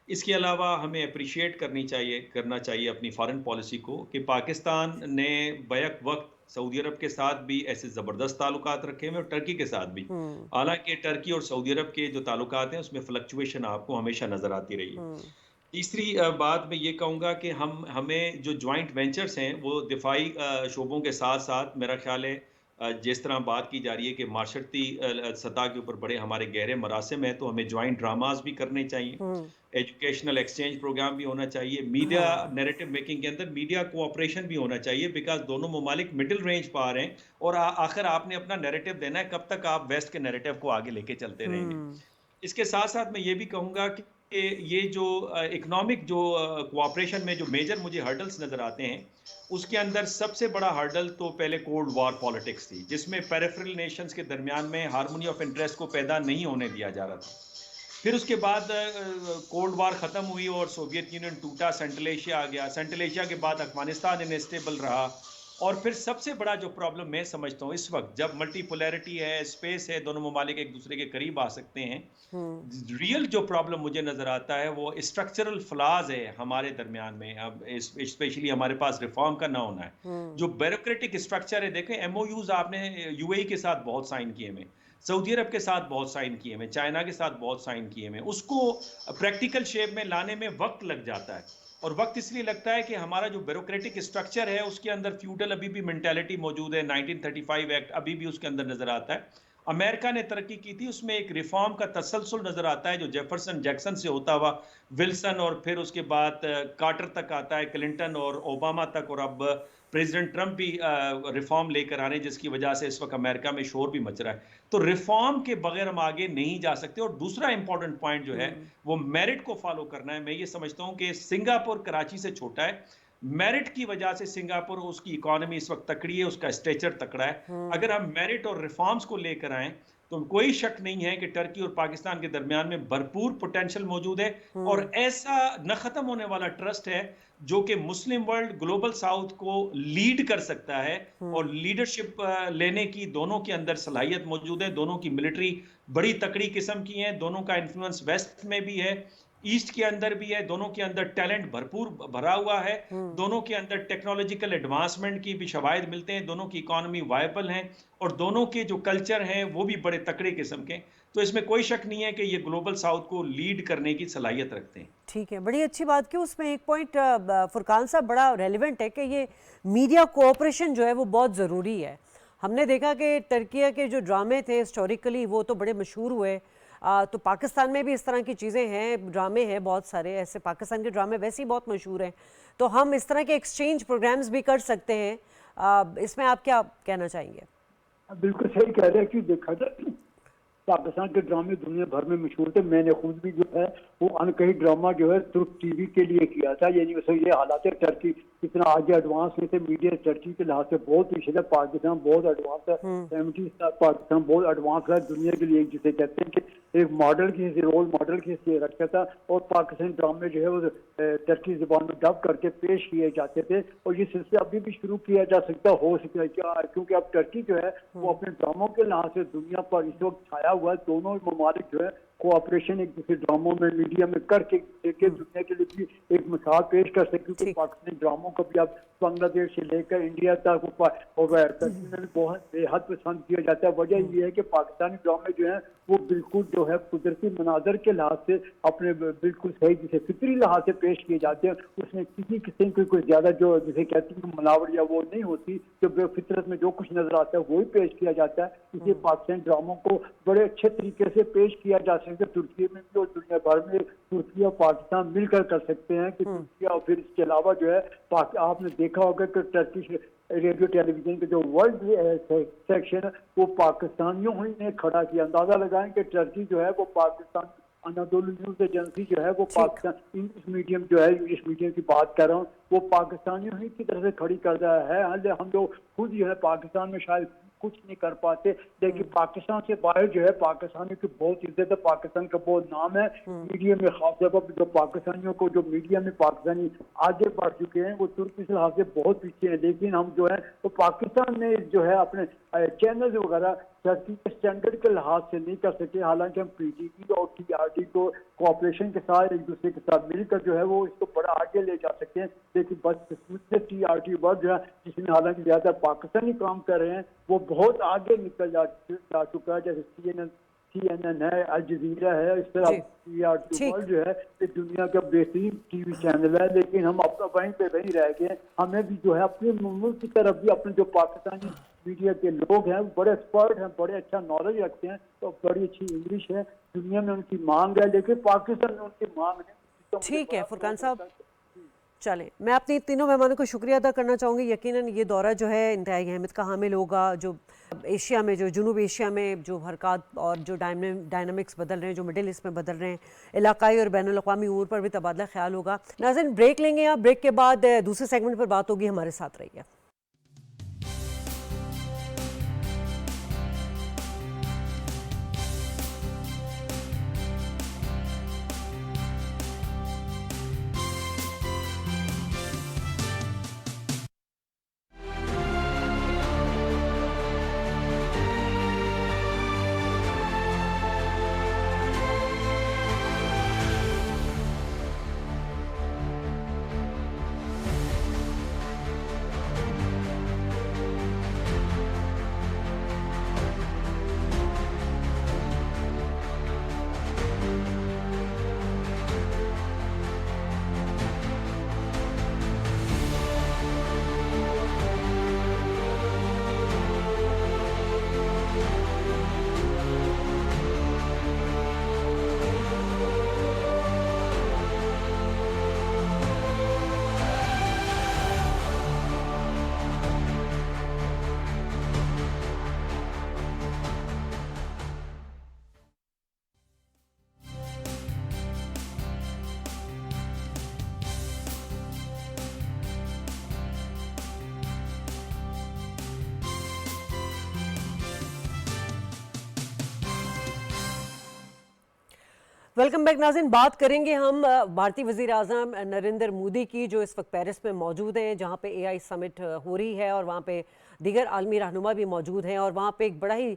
इसके अलावा हमें अप्रिशिएट करना चाहिए अपनी फॉरेन पॉलिसी को कि पाकिस्तान ने बैक वक्त सऊदी अरब के साथ भी ऐसे ज़बरदस्त ताल्लुकात रखे हुए और टर्की के साथ भी। हालांकि टर्की और सऊदी अरब के जो ताल्लुकात हैं उसमें फ्लक्चुएशन आपको हमेशा नज़र आती रही है। तीसरी बात मैं ये कहूँगा कि हमें जो जॉइंट वेंचर्स हैं वो दिफाई शोबों के साथ साथ मेरा ख्याल है जिस तरह बात की जा रही है कि माशरती सतह के ऊपर बड़े हमारे गहरे मरासिम हैं तो हमें जॉइंट ड्रामाज भी करने चाहिए, हम्म। एजुकेशनल एक्सचेंज प्रोग्राम भी होना चाहिए, मीडिया हाँ। नैरेटिव मेकिंग के अंदर मीडिया कोऑपरेशन भी होना चाहिए बिकॉज दोनों ममालिक मिडिल रेंज पार हैं और आखिर आपने अपना नैरेटिव देना है, कब तक आप वेस्ट के नैरेटिव को आगे लेके चलते रहेंगे। हम्म। इसके साथ साथ मैं ये भी कहूँगा कि ये जो इकोनॉमिक जो कोऑपरेशन में जो मेजर मुझे हर्डल्स नज़र आते हैं, उसके अंदर सबसे बड़ा हर्डल तो पहले कोल्ड वॉर पॉलिटिक्स थी, जिसमें पेरिफेरल नेशंस के दरमियान में हार्मनी ऑफ इंटरेस्ट को पैदा नहीं होने दिया जा रहा था। फिर उसके बाद कोल्ड वार ख़त्म हुई और सोवियत यूनियन टूटा, सेंट्रल एशिया आ गया, सेंट्रल एशिया के बाद अफगानिस्तान इनस्टेबल रहा और फिर सबसे बड़ा जो प्रॉब्लम मैं समझता हूँ इस वक्त जब मल्टीपोलैरिटी है, स्पेस है, दोनों ममालिक एक दूसरे के करीब आ सकते हैं, हम्म। रियल जो प्रॉब्लम मुझे नज़र आता है वो स्ट्रक्चरल फ्लॉज है हमारे दरमियान में। अब स्पेशली हमारे पास रिफॉर्म का ना होना है, हम्म। जो ब्यूरोक्रेटिक स्ट्रक्चर है। देखें एमओयूज आपने यूएई के साथ बहुत साइन किए हैं, सऊदी अरब के साथ बहुत साइन किए हैं, चाइना के साथ बहुत साइन किए हैं, उसको प्रैक्टिकल शेप में लाने में वक्त लग जाता है और वक्त इसलिए लगता है कि हमारा जो ब्यूरोक्रेटिक स्ट्रक्चर है उसके अंदर फ्यूडल अभी भी मेंटालिटी मौजूद है। 1935 एक्ट अभी भी उसके अंदर नजर आता है। अमेरिका ने तरक्की की थी, उसमें एक रिफॉर्म का तसलसल नजर आता है जो जेफरसन जैक्सन से होता हुआ विल्सन और फिर उसके बाद कार्टर तक आता है, क्लिंटन और ओबामा तक, और अब प्रेसिडेंट ट्रंप भी रिफॉर्म लेकर आ रहे हैं जिसकी वजह से इस वक्त अमेरिका में शोर भी मच रहा है। तो रिफॉर्म के बगैर हम आगे नहीं जा सकते। और दूसरा इंपॉर्टेंट पॉइंट जो है हम्म। वो मेरिट को फॉलो करना है। मैं ये समझता हूं कि सिंगापुर कराची से छोटा है, मेरिट की वजह से सिंगापुर उसकी इकोनॉमी इस वक्त तकड़ी है, उसका स्ट्रेचर तकड़ा है। हम्म। अगर हम मेरिट और रिफॉर्म्स को लेकर आए तो कोई शक नहीं है कि टर्की और पाकिस्तान के दरमियान में भरपूर पोटेंशियल मौजूद है और हम्म। ऐसा न खत्म होने वाला ट्रस्ट है जो कि मुस्लिम वर्ल्ड ग्लोबल साउथ को लीड कर सकता है और हम्म। लीडरशिप लेने की दोनों के अंदर सलाहियत मौजूद है। दोनों की मिलिट्री बड़ी तकड़ी किस्म की है, दोनों का इन्फ्लुएंस वेस्ट में भी है, ईस्ट के अंदर भी है, दोनों के अंदर टैलेंट भरपूर भरा हुआ है, हम्म। दोनों के अंदर टेक्नोलॉजिकल एडवांसमेंट की भी शवाहिद मिलते हैं, दोनों की इकोनॉमी वायबल है और दोनों के जो कल्चर हैं वो भी बड़े तकड़े किस्म के। तो इसमें कोई शक नहीं है कि ये ग्लोबल साउथ को लीड करने की सलाहियत रखते हैं। ठीक है, बड़ी अच्छी बात की। उसमें एक पॉइंट फुरकान साहब बड़ा रेलिवेंट है कि ये मीडिया कोऑपरेशन जो है वो बहुत ज़रूरी है। हमने देखा कि टर्किया के जो ड्रामे थे हिस्टोरिकली वो तो बड़े मशहूर हुए। तो पाकिस्तान में भी इस तरह की चीज़ें हैं, ड्रामे हैं बहुत सारे ऐसे, पाकिस्तान के ड्रामे वैसे ही बहुत मशहूर हैं। तो हम इस तरह के एक्सचेंज प्रोग्राम्स भी कर सकते हैं। इसमें आप क्या कहना चाहेंगे? बिल्कुल सही कह रहे हैं कि देखा जाए पाकिस्तान के ड्रामे दुनिया भर में मशहूर थे। मैंने खुद भी जो है वो अनकही ड्रामा जो है तुर्क टीवी के लिए किया था। यानी उसमें ये हालात है टर्की इतना आगे एडवांस में थे, मीडिया टर्की के लिहाज से बहुत पीछे था, पाकिस्तान बहुत एडवांस है। 70 पाकिस्तान बहुत एडवांस है दुनिया के लिए, जिसे कहते हैं कि एक मॉडल की रोल मॉडल की हैसियत रखता था। और पाकिस्तानी ड्रामे जो है वो टर्की जुबान में डब करके पेश किए जाते थे और ये सिलसिला अभी भी शुरू किया जा सकता हो सकता है क्या, क्योंकि अब टर्की जो है वो अपने ड्रामों के लिहाज से दुनिया पर इस वक्त छाया हुआ है। दोनों ममालिक जो है कोऑपरेशन एक दूसरे ड्रामों में मीडिया में करके दुनिया के लिए भी एक मिसाल पेश कर सकते, क्योंकि पाकिस्तानी ड्रामों को भी अब बांग्लादेश से लेकर इंडिया तक टर्की में भी बहुत बेहद पसंद किया जाता है। वजह यह है कि पाकिस्तानी ड्रामे जो है वो बिल्कुल जो है कुदरती मनाजर के लिहाज से अपने बिल्कुल सही जिसे फितरी लिहाज से पेश किए जाते हैं। उसमें किसी किस्म की कोई ज्यादा जो जिसे कहते हैं मिलावट या वो नहीं होती, जो फितरत में जो कुछ नजर आता है वही पेश किया जाता है। इसलिए पाकिस्तानी ड्रामों को बड़े अच्छे तरीके से पेश किया जा सकता है तुर्की में भी और दुनिया भर में। तुर्की और पाकिस्तान मिलकर कर सकते हैं कि तुर्की और फिर इसके अलावा जो है आपने देखा होगा कि टर्किश रेडियो टेलीविजन के जो वर्ल्ड सेक्शन वो पाकिस्तानियों ही ने खड़ा किया। अंदाजा लगाएं कि टर्की जो है वो पाकिस्तान अनादोलू न्यूज एजेंसी जो है वो पाकिस्तान इंग्लिश मीडियम जो है इंग्लिश मीडियम की बात कर रहा हूँ वो पाकिस्तानियों ही की तरफ से खड़ी कर रहा है। हम लोग खुद जो है पाकिस्तान में शायद कुछ नहीं कर पाते, लेकिन पाकिस्तान से बाहर जो है पाकिस्तानियों की बहुत इज्जत है, पाकिस्तान का बहुत नाम है मीडिया में। खासतौर पर जो पाकिस्तानियों को जो मीडिया में पाकिस्तानी आगे बढ़ चुके हैं वो तुर्की से लिहाज से बहुत पीछे हैं। लेकिन हम जो है वो पाकिस्तान में जो है अपने चैनल वगैरह टर्की के स्टैंडर्ड के लिहाज से नहीं कर सके। हालांकि हम पीटीवी और टीआरटी को कोऑपरेशन के साथ एक दूसरे के साथ मिलकर जो है वो इसको बड़ा आगे ले जा सकते हैं। लेकिन बस टीआरटी वर्ड जो है जिसमें हालांकि ज्यादा पाकिस्तानी काम कर रहे हैं वो बहुत आगे निकल जा चुका है। जैसे CNN है, अल जजीरा है, इस तरह जी, PRT ठीक। वर्ल्ड जो है ये दुनिया का बेहतरीन टीवी चैनल है, लेकिन हम अब वहीं पे वहीं रह गए। हमें भी जो है अपने मुल्क की तरफ भी, अपने जो पाकिस्तानी मीडिया के लोग हैं बड़े एक्सपर्ट हैं, बड़े अच्छा नॉलेज रखते हैं, तो बड़ी अच्छी इंग्लिश है, दुनिया में उनकी मांग है, लेकिन पाकिस्तान में उनकी मांग नहीं। तो मुझे ठीक है बड़ा फुरकान दुख होता साहब, है। चले मैं अपनी तीनों मेहमानों को शुक्रिया अदा करना चाहूँगी। यकीनन ये दौरा जो है इंतहाई अहमियत का हामिल होगा। जो एशिया में, जो जनूब एशिया में जो हरकत और जो डायनामिक्स बदल रहे हैं, जो मिडिल ईस्ट में बदल रहे हैं, इलाकाई और बैन अवी उमूर पर भी तबादला ख्याल होगा। नाज़रीन ब्रेक लेंगे, आप ब्रेक के बाद दूसरे सेगमेंट पर बात होगी, हमारे साथ रहिए। वेलकम बैक नाज़रीन। बात करेंगे हम भारतीय वज़ीर आज़म नरेंद्र मोदी की, जो इस वक्त पेरिस में मौजूद हैं, जहां पे AI समिट हो रही है और वहां पे दीगर आलमी रहनुमा भी मौजूद हैं। और वहां पे एक बड़ा ही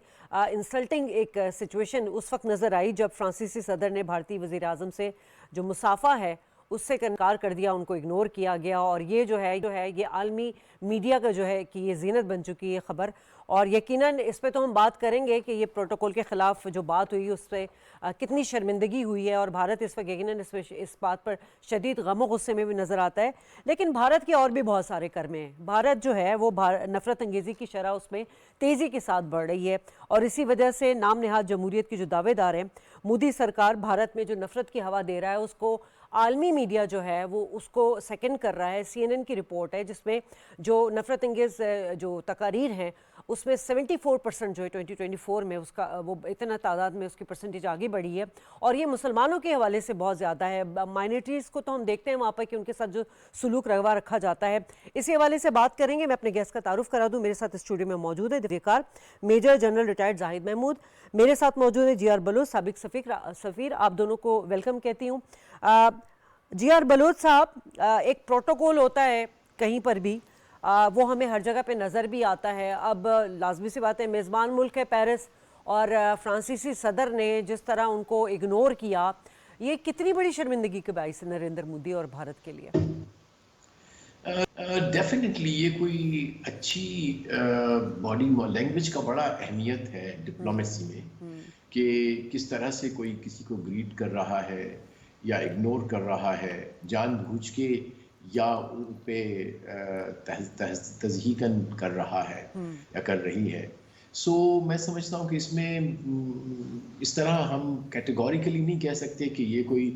इंसल्टिंग एक सिचुएशन उस वक्त नज़र आई जब फ्रांसीसी सदर ने भारतीय वज़ीर आज़म से जो मुसाफा है उससे इनकार कर दिया, उनको इग्नोर किया गया। और ये जो है ये आलमी मीडिया का जो है कि ये जीनत बन चुकी है खबर। और यकीनन इस पे तो हम बात करेंगे कि ये प्रोटोकॉल के ख़िलाफ़ जो बात हुई उस पर कितनी शर्मिंदगी हुई है। और भारत इस वक्त यकीनन इस बात पर शदीद गम और गुस्से में भी नज़र आता है। लेकिन भारत के और भी बहुत सारे कर्मे हैं। भारत जो है वो नफ़रत अंगेज़ी की शरह उसमें तेज़ी के साथ बढ़ रही है। और इसी वजह से नाम नहाद जमहूरियत की जो दावेदार हैं, मोदी सरकार भारत में जो नफ़रत की हवा दे रहा है उसको आलमी मीडिया जो है वो उसको सेकंड कर रहा है। CNN की रिपोर्ट है जिसमें जो नफ़रत अंगेज़ जो तकारीर हैं उसमें 74% जो है 2024 में उसका वो इतना तादाद में उसकी परसेंटेज आगे बढ़ी है। और ये मुसलमानों के हवाले से बहुत ज़्यादा है। माइनॉरिटीज़ को तो हम देखते हैं वहाँ पर कि उनके साथ जो सलूक रवा रखा जाता है। इसी हवाले से बात करेंगे। मैं अपने गेस्ट का तारुफ करा दूँ। मेरे साथ स्टूडियो में मौजूद है दिव्यकार major general retired Zahid Mahmood, मेरे साथ मौजूद है GR बलोच साबिक सफ़ीर। आप दोनों को वेलकम कहती हूँ। GR बलोच साहब, एक प्रोटोकॉल होता है कहीं पर भी, वो हमें हर जगह पे नज़र भी आता है। अब लाजमी सी बात है, मेज़बान मुल्क है पेरिस, और फ्रांसीसी सदर ने जिस तरह उनको इग्नोर किया, ये कितनी बड़ी शर्मिंदगी के बाइस है नरेंद्र मोदी और भारत के लिए? डेफिनेटली ये कोई अच्छी बॉडी लैंग्वेज का बड़ा अहमियत है डिप्लोमेसी में, कि किस तरह से कोई किसी को ग्रीट कर रहा है या इग्नोर कर रहा है जानबूझ के, या उन पे तज़हीकन कर रहा है या कर रही है। सो मैं समझता हूँ कि इसमें इस तरह हम कैटेगोरिकली नहीं कह सकते कि ये कोई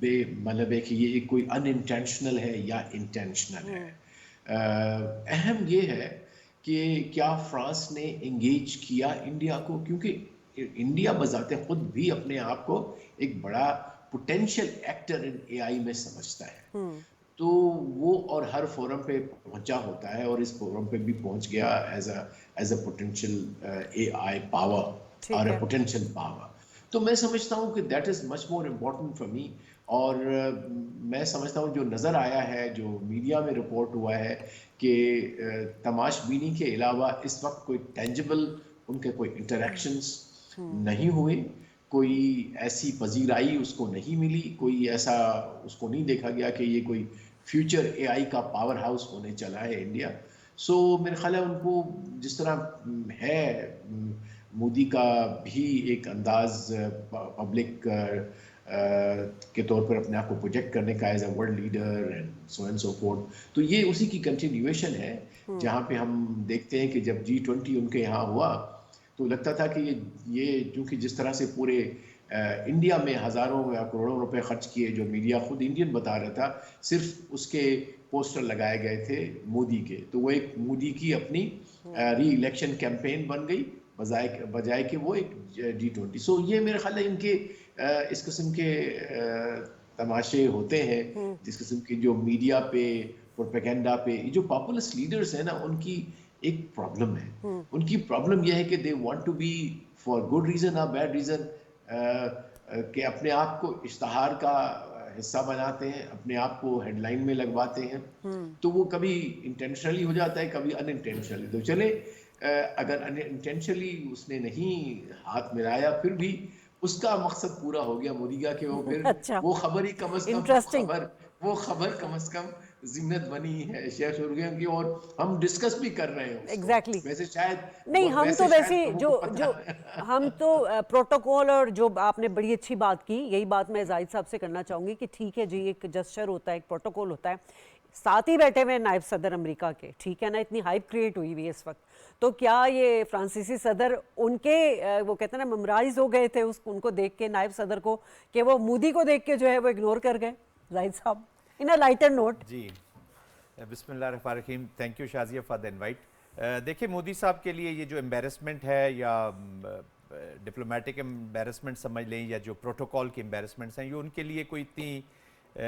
मतलब है कि ये कोई अनइंटेंशनल है या इंटेंशनल है। अहम ये है कि क्या फ्रांस ने इंगेज किया इंडिया को, क्योंकि इंडिया बजाते खुद भी अपने आप को एक बड़ा पोटेंशियल एक्टर इन AI में समझता है। तो वो और हर फोरम पे पहुंचा होता है, और इस फोरम पे भी पहुंच गया as a potential AI power और पोटेंशियल पावर। तो मैं समझता हूँ कि that is much more important for me. और मैं समझता हूँ जो नज़र आया है, जो मीडिया में रिपोर्ट हुआ है, कि तमाशबीनी के अलावा इस वक्त कोई टेंजिबल उनके कोई इंटरेक्शंस नहीं हुए, कोई ऐसी पजीराई उसको नहीं मिली, कोई ऐसा उसको नहीं देखा गया कि ये कोई फ्यूचर AI का पावर हाउस होने चला है इंडिया। सो मेरे ख्याल है उनको जिस तरह है मोदी का भी एक अंदाज पब्लिक के तौर पर अपने आप को प्रोजेक्ट करने का as a world leader and so and so forth, तो ये उसी की कंटिन्यूएशन है। जहाँ पे हम देखते हैं कि जब G20 उनके यहाँ हुआ तो लगता था कि ये क्योंकि जिस तरह से पूरे इंडिया में हज़ारों या करोड़ों रुपए खर्च किए, जो मीडिया खुद इंडियन बता रहा था, सिर्फ उसके पोस्टर लगाए गए थे मोदी के, तो वो एक मोदी की अपनी री इलेक्शन कैंपेन बन गई बजाय कि वो एक G20। सो ये मेरे ख्याल है इनके इस किस्म के तमाशे होते हैं, जिस किस्म की जो मीडिया पे प्रोपेगेंडा पे ये जो पॉपुलिस्ट लीडर्स हैं ना, उनकी एक प्रॉब्लम है। उनकी प्रॉब्लम यह है कि they want to be for good reason और बैड रीजन, कि अपने आप को इश्तहार का हिस्सा बनाते हैं, अपने आप को हेडलाइन में लगवाते हैं। तो वो कभी इंटेंशनली हो जाता है, कभी अनइंटेंशनली। तो चले अगर अनइंटेंशनली उसने नहीं हाथ मिलाया, फिर भी उसका मकसद पूरा हो गया मोदी का, कि वो फिर अच्छा। वो खबर ही कम से कम वो खबर कम से कम जिन्नत बनी है एशिया शुरू की, और हम डिस्कस भी कर रहे हैं एग्जैक्टली। वैसे शायद नहीं, हम तो वैसे जो हम तो प्रोटोकॉल, और जो आपने बड़ी अच्छी बात की, यही बात मैं जाहिद साहब से करना चाहूँगी कि ठीक है जी, एक जस्चर होता है, एक प्रोटोकॉल होता है, साथ ही बैठे हुए नायब सदर अमेरिका के, ठीक है ना, इतनी हाइप क्रिएट हुई हुई है इस वक्त, तो क्या ये फ्रांसीसी सदर उनके वो कहते हैं ना मेमोराइज हो गए थे उनको देख के, नायब सदर को, कि वो मोदी को देख के जो है वो इग्नोर कर गए? जाहिद साहब, इन अ लाइटर नोट। जी, बिस्मिल्लाहिर्रहमानिर्रहीम। Thank you Shazia for the invite. देखिए, मोदी साहब के लिए ये जो एम्बेरसमेंट है, या डिप्लोमेटिक एम्बेरसमेंट समझ लें, या जो प्रोटोकॉल की एम्बेरसमेंट्स हैं, ये उनके लिए कोई इतनी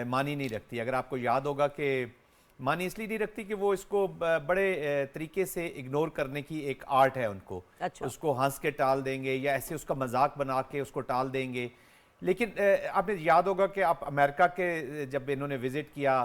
मानी नहीं रखती। अगर आपको याद होगा कि मानी इसलिए नहीं रखती कि वो इसको बड़े तरीके से इग्नोर करने की एक आर्ट है उनको। अच्छा। उसको हंस के टाल देंगे, या ऐसे उसका मजाक बना के उसको टाल देंगे। लेकिन आपने याद होगा कि आप अमेरिका के जब इन्होंने विजिट किया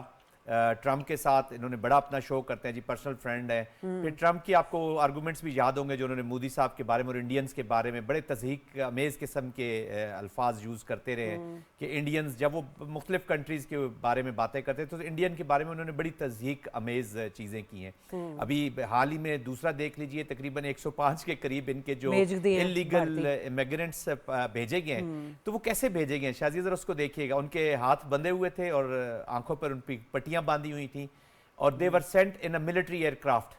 ट्रम्प के साथ, इन्होंने बड़ा अपना शो करते हैं जी, पर्सनल फ्रेंड है। फिर ट्रम्प की आपको आर्गूमेंट्स भी याद होंगे जो उन्होंने मोदी साहब के बारे में और इंडियंस के बारे में बड़े तज़हीक अमेज़ किस्म के अल्फाज यूज़ करते रहे कि इंडियंस, जब वो मुख्तलिफ कंट्रीज़ के बारे में बातें करते तो इंडियन के बारे में उन्होंने बड़ी तज़हीक अमेज़ चीज़ें की हैं। अभी हाल ही में दूसरा देख लीजिए, तकरीबन 105 के करीब इनके जो इलीगल इमिग्रेंट्स भेजे गए हैं, तो वो कैसे भेजे गए हैं शाजी, ज़रा उसको देखिएगा। उनके हाथ बंधे हुए थे और आंखों पर उन पट्टियाँ बांधी हुई थी, और they were sent in a military aircraft.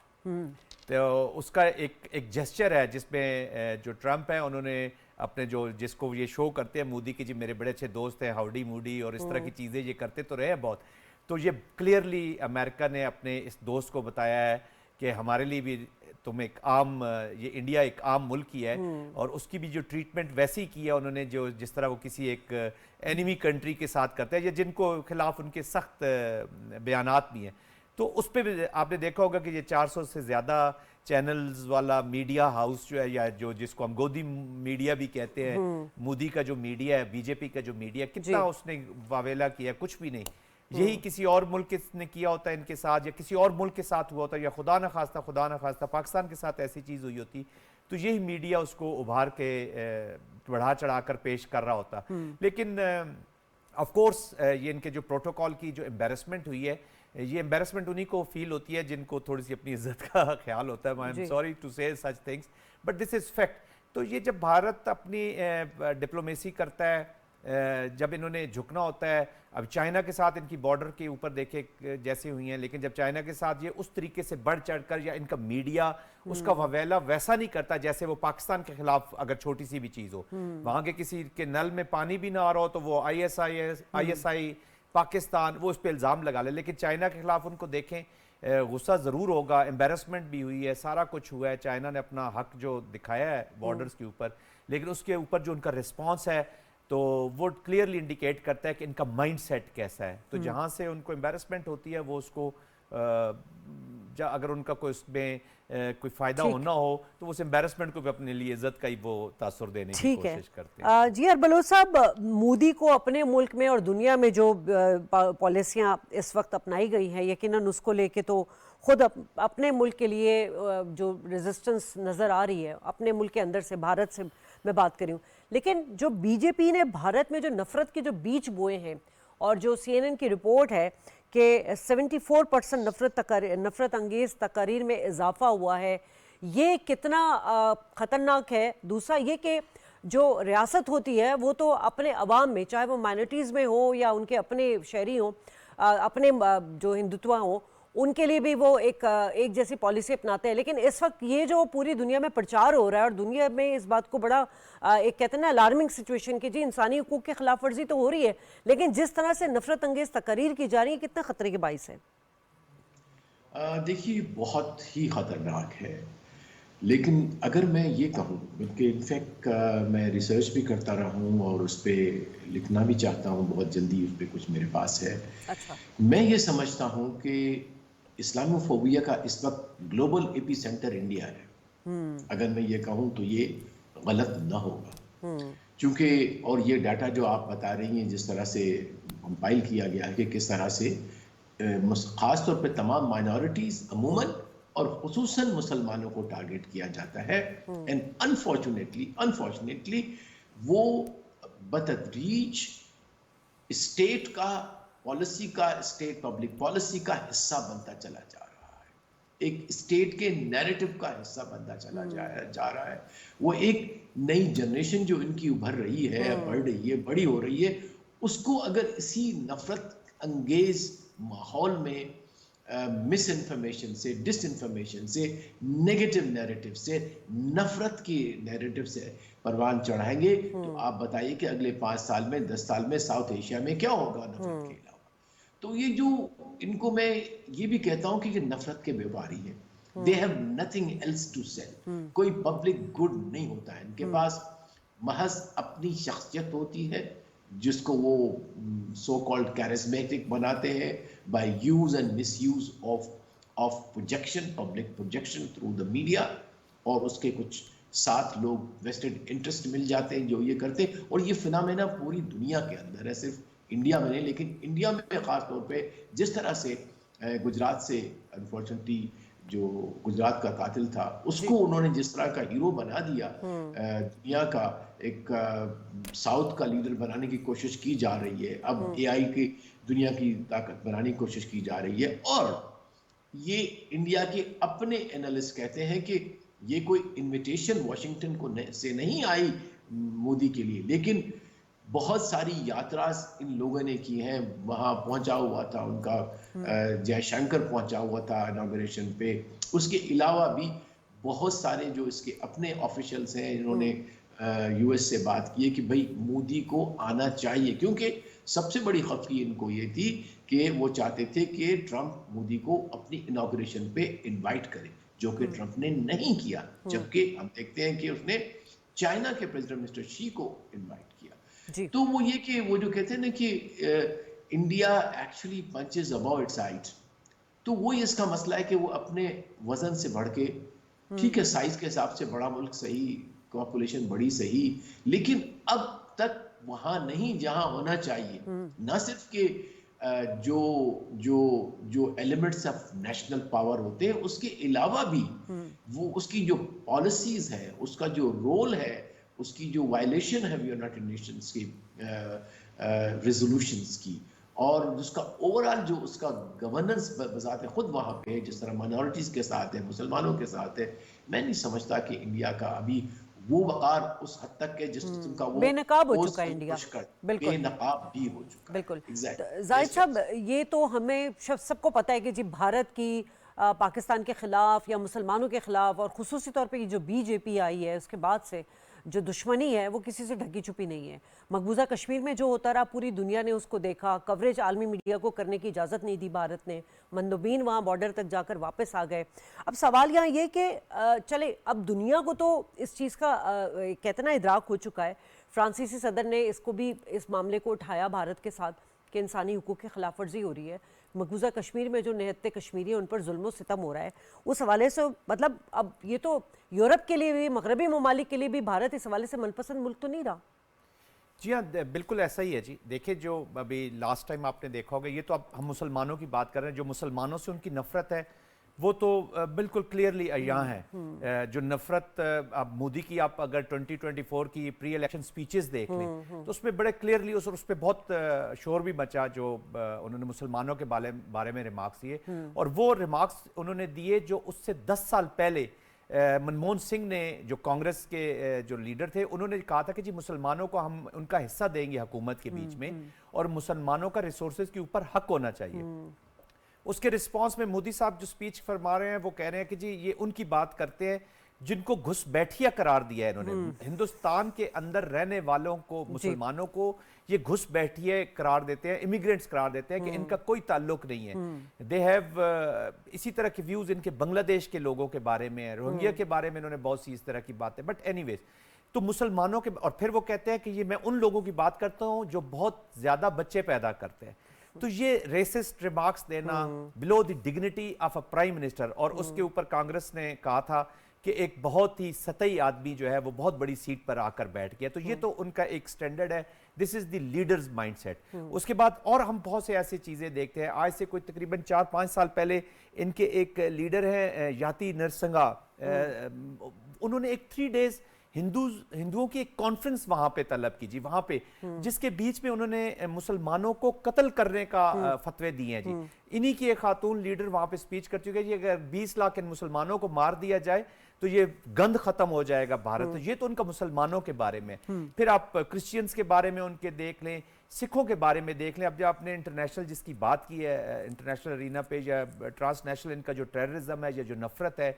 तो उसका एक जेस्चर है जिसमें जो ट्रम्प है, उन्होंने अपने जो जिसको ये शो करते हैं मोदी की, जी मेरे बड़े अच्छे दोस्त हैं, हाउडी मूडी और इस तरह की चीज़ें ये करते तो रहे हैं बहुत। तो ये क्लियरली अमेरिका ने अपने इस दोस्त को बताया है कि हमारे लिए भी तुम एक आम, ये इंडिया एक आम मुल्क ही है, और उसकी भी जो ट्रीटमेंट वैसी की है उन्होंने, जो जिस तरह वो किसी एक एनिमी कंट्री के साथ करते हैं, या जिनको खिलाफ उनके सख्त बयानात भी हैं। तो उस पर भी आपने देखा होगा कि ये 400 से ज़्यादा चैनल्स वाला मीडिया हाउस जो है, या जो जिसको हम गोदी मीडिया भी कहते हैं, मोदी का जो मीडिया है, बीजेपी का जो मीडिया, कितना उसने वावेला किया, कुछ भी नहीं। यही किसी और मुल्क ने किया होता है इनके साथ, या किसी और मुल्क के साथ हुआ होता, या खुदा न खास्ता पाकिस्तान के साथ ऐसी चीज़ हुई होती, तो यही मीडिया उसको उभार के बढ़ा चढ़ा कर पेश कर रहा होता। लेकिन ऑफ कोर्स ये इनके जो प्रोटोकॉल की जो एम्बेरसमेंट हुई है, ये एम्बेरसमेंट उन्हीं को फील होती है जिनको थोड़ी सी अपनी इज्जत का ख्याल होता है। आई एम सॉरी टू से such things, but this is fact. तो ये जब भारत अपनी डिप्लोमेसी करता है, जब इन्होंने झुकना होता है, अब चाइना के साथ इनकी बॉर्डर के ऊपर देखे जैसे हुई हैं, लेकिन जब चाइना के साथ ये उस तरीके से बढ़ चढ़कर, या इनका मीडिया उसका ववेला वैसा नहीं करता जैसे वो पाकिस्तान के खिलाफ अगर छोटी सी भी चीज़ हो, वहाँ के किसी के नल में पानी भी ना आ रहा हो तो वो ISI पाकिस्तान वो उस पर इल्ज़ाम लगा ले। लेकिन चाइना के खिलाफ उनको देखें, गुस्सा ज़रूर होगा, एम्बेरसमेंट भी हुई है, सारा कुछ हुआ है, चाइना ने अपना हक जो दिखाया है बॉर्डर्स के ऊपर, लेकिन उसके ऊपर जो उनका रिस्पॉन्स है तो वो क्लियरली इंडिकेट करता है कि इनका माइंड सेट कैसा है। तो जहाँ से उनको एम्बेरसमेंट होती है वो उसको अगर उनका कोई उसमें कोई फ़ायदा हो ना हो तो उस एम्बेरसमेंट को भी अपने लिए इज्जत का ही वो तासुर देने की कोशिश करते हैं। जी बलोच साहब, मोदी को अपने मुल्क में और दुनिया में जो पॉलिसियाँ इस वक्त अपनाई गई हैं, यकीनन उसको लेके तो खुद अपने मुल्क के लिए जो रेजिस्टेंस नज़र आ रही है, अपने मुल्क के अंदर से, भारत से मैं बात कर रही हूँ, लेकिन जो बीजेपी ने भारत में जो नफ़रत के जो बीज बोए हैं, और जो CNN की रिपोर्ट है कि 74% नफ़रत अंगेज़ तकारीर में इजाफा हुआ है, ये कितना ख़तरनाक है। दूसरा ये कि जो रियासत होती है वो तो अपने अवाम में, चाहे वो माइनॉरिटीज़ में हो या उनके अपने शहरी हों, अपने जो हिंदुत्व हों, उनके लिए भी वो एक जैसी पॉलिसी अपनाते हैं। लेकिन इस वक्त ये जो पूरी दुनिया में प्रचार हो रहा है और दुनिया में इस बात को बड़ा एक कहते हैं ना अलार्मिंग सिचुएशन की, जी इंसानी हुकूक की खिलाफ वर्जी तो हो रही है, लेकिन जिस तरह से नफरत अंगेज तकरीर की जा रही है, कितना खतरे के बाइस है। देखिए, बहुत ही खतरनाक है। लेकिन अगर मैं ये कहूँ, बल्कि इनफैक्ट मैं रिसर्च भी करता रहा हूँ और उस पर लिखना भी चाहता हूँ, बहुत जल्दी उस पर कुछ मेरे पास है। अच्छा। मैं ये समझता हूँ कि इस्लामोफोबिया का इस वक्त ग्लोबल एपी सेंटर इंडिया है। अगर मैं ये कहूँ तो ये गलत ना होगा, क्योंकि और ये डाटा जो आप बता रही हैं, जिस तरह से कंपाइल किया गया है कि किस तरह से खास तौर पे तमाम माइनॉरिटीज अमूमन और खुसूसन मुसलमानों को टारगेट किया जाता है। एंड अनफॉर्चुनेटली वो बतदरीज स्टेट का पॉलिसी का, स्टेट पब्लिक पॉलिसी का हिस्सा बनता चला जा रहा है, एक स्टेट के नैरेटिव का हिस्सा बनता चला जा रहा है। वो एक नई जनरेशन जो इनकी उभर रही है, बढ़ रही है, बड़ी हो रही है, उसको अगर इसी नफरत अंगेज माहौल में मिस इन्फॉर्मेशन से, डिसइंफॉर्मेशन से, नेगेटिव नैरेटिव से, नफरत की नैरेटिव से परवान चढ़ाएंगे, तो आप बताइए कि अगले 5 साल में, 10 साल में साउथ एशिया में क्या होगा नफरत के अलावा। तो ये जो इनको मैं ये भी कहता हूं कि ये नफरत के व्यापारी हैं। They have nothing else to sell. कोई पब्लिक गुड नहीं होता है इनके पास, महज अपनी शख्सियत होती है जिसको वो सो कॉल्ड कैरिस्मेटिक बनाते हैं by use and misuse of projection, public projection through the media, और उसके कुछ साथ लोग वेस्टेड इंटरेस्ट मिल जाते हैं जो ये करते हैं। और ये फिनोमेना पूरी दुनिया के अंदर है, सिर्फ इंडिया में नहीं, लेकिन इंडिया में खास तौर पे जिस तरह से गुजरात से अनफॉर्चुनेटली जो गुजरात का कातिल था उसको उन्होंने जिस तरह का हीरो बना दिया, दुनिया का एक साउथ का लीडर बनाने की कोशिश की जा रही है। अब एआई की दुनिया की ताकत बनाने की कोशिश की जा रही है। और ये इंडिया के अपने एनालिस्ट कहते हैं कि ये कोई इनविटेशन वाशिंगटन को से नहीं आई मोदी के लिए, लेकिन बहुत सारी यात्रा इन लोगों ने की हैं। वहां पहुंचा हुआ था उनका जयशंकर पहुंचा हुआ था इनॉग्रेशन पे। उसके अलावा भी बहुत सारे जो इसके अपने ऑफिशियल्स हैं, इन्होंने यूएस से बात की है कि भाई मोदी को आना चाहिए, क्योंकि सबसे बड़ी खफकी इनको ये थी कि वो चाहते थे कि ट्रंप मोदी को अपनी इनॉग्रेशन पे इनवाइट करे, जो कि ट्रंप ने नहीं किया। जबकि हम देखते हैं कि उसने चाइना के प्रेसिडेंट मिस्टर शी को इनवाइट किया। तो वो ये कि वो जो कहते हैं ना कि India actually punches above it's height, तो वो इसका मसला है कि वो अपने वजन से बढ़ के, ठीक है साइज के हिसाब से बड़ा मुल्क सही, पॉपुलेशन बड़ी सही, लेकिन अब तक वहां नहीं जहां होना चाहिए। ना सिर्फ कि जो जो जो एलिमेंट्स ऑफ नेशनल पावर होते हैं, उसके अलावा भी वो उसकी जो पॉलिसीज है, उसका जो रोल है, उसकी जो वायलेशन है यूनाइटेड नेशंस की रेजोल्यूशंस की, और उसका ओवरऑल जो उसका गवर्नेंस बजाते खुद वहां पे है, जिस तरह माइनॉरिटीज के साथ है, मुसलमानों के साथ है। मैं नहीं समझता कि इंडिया का अभी वो वकार उस हद तक के जिस किस्म का वो बेनकाब हो चुका है इंडिया, बिल्कुल बेनकाब भी हो चुका है। बिल्कुल। एग्जैक्टली जाहिद साहब, ये तो हमें सबको पता है कि जी भारत की पाकिस्तान के खिलाफ या मुसलमानों के खिलाफ, और खुसूसी तौर पे ये जो बीजेपी आई है उसके बाद से जो दुश्मनी है वो किसी से ढकी छुपी नहीं है। मकबूजा कश्मीर में जो होता रहा पूरी दुनिया ने उसको देखा, कवरेज आलमी मीडिया को करने की इजाज़त नहीं दी भारत ने, मंदोबीन वहाँ बॉर्डर तक जाकर वापस आ गए। अब सवाल यहाँ ये कि चले अब दुनिया को तो इस चीज़ का कहते ना इदराक हो चुका है। फ्रांसीसी सदर ने इसको भी, इस मामले को उठाया भारत के साथ कि इंसानी हुकूक की खिलाफ वर्जी हो रही है। मकबूजा कश्मीर में जो निहत्ते कश्मीरी हैं उन पर जुल्म सितम हो रहा है। उस हवाले से मतलब अब ये तो यूरोप के लिए भी, मगरबी ममालिक के लिए भी भारत इस हवाले से मनपसंद मुल्क तो नहीं रहा। जी हाँ, बिल्कुल ऐसा ही है जी। देखिए, जो अभी लास्ट टाइम आपने देखा होगा, ये तो अब हम मुसलमानों की बात कर रहे हैं, जो मुसलमानों से उनकी नफरत है वो तो बिल्कुल क्लियरली यहाँ है। जो नफरत अब मोदी की, आप अगर 2024 की प्री इलेक्शन स्पीचेस देख लें तो उसमें बड़े क्लियरली उस पर बहुत शोर भी मचा, जो उन्होंने मुसलमानों के बारे में रिमार्क्स दिए, और वो रिमार्क्स उन्होंने दिए जो उससे 10 साल पहले मनमोहन सिंह ने, जो कांग्रेस के जो लीडर थे, उन्होंने कहा था कि जी मुसलमानों को हम उनका हिस्सा देंगे हुकूमत के बीच में, और मुसलमानों का रिसोर्सेज के ऊपर हक होना चाहिए। उसके रिस्पांस में मोदी साहब जो स्पीच फरमा रहे हैं वो कह रहे हैं कि जी ये उनकी बात करते हैं जिनको घुसपैठिया करार दिया है इन्होंने। हिंदुस्तान के अंदर रहने वालों को, मुसलमानों को ये घुसपैठिए करार देते हैं, इमिग्रेंट्स करार देते हैं कि इनका कोई ताल्लुक नहीं है। दे हैव इसी तरह के व्यूज इनके बांग्लादेश के लोगों के बारे में है, रोहिंग्या के बारे में इन्होंने बहुत सी इस तरह की बातें। बट एनीवेज, तो मुसलमानों के, और फिर वो कहते हैं कि ये मैं उन लोगों की बात करता हूं जो बहुत ज्यादा बच्चे पैदा करते हैं। तो ये रेसिस्ट रिमार्क्स देना below the dignity of a prime minister, और उसके ऊपर कांग्रेस ने कहा था कि एक बहुत ही सतही आदमी जो है वो बहुत बड़ी सीट पर आकर बैठ गया। तो ये तो उनका एक स्टैंडर्ड है, this is the leaders mindset. उसके बाद और हम बहुत से ऐसी चीजें देखते हैं। आज से कोई तकरीबन 4-5 साल पहले इनके एक लीडर हैं याति नरसंगा, उन्होंने एक 3 डेज हिंदुओं की एक कॉन्फ्रेंस वहां पे तलब की जी, वहां पे, जिसके बीच में उन्होंने मुसलमानों को कत्ल करने का फतवे दिए हैं जी। इन्हीं की एक खातून लीडर वहां पे स्पीच कर चुके हैं जी, अगर 20 लाख इन मुसलमानों को मार दिया जाए तो ये गंद खत्म हो जाएगा भारत। तो ये तो उनका मुसलमानों के बारे में। फिर आप क्रिश्चियंस के बारे में उनके देख लें, सिखों के बारे में देख लें। अब जब आपने इंटरनेशनल जिसकी बात की है, इंटरनेशनल अरीना पे या ट्रांसनेशनल इनका जो टेररिज्म है या जो नफरत है,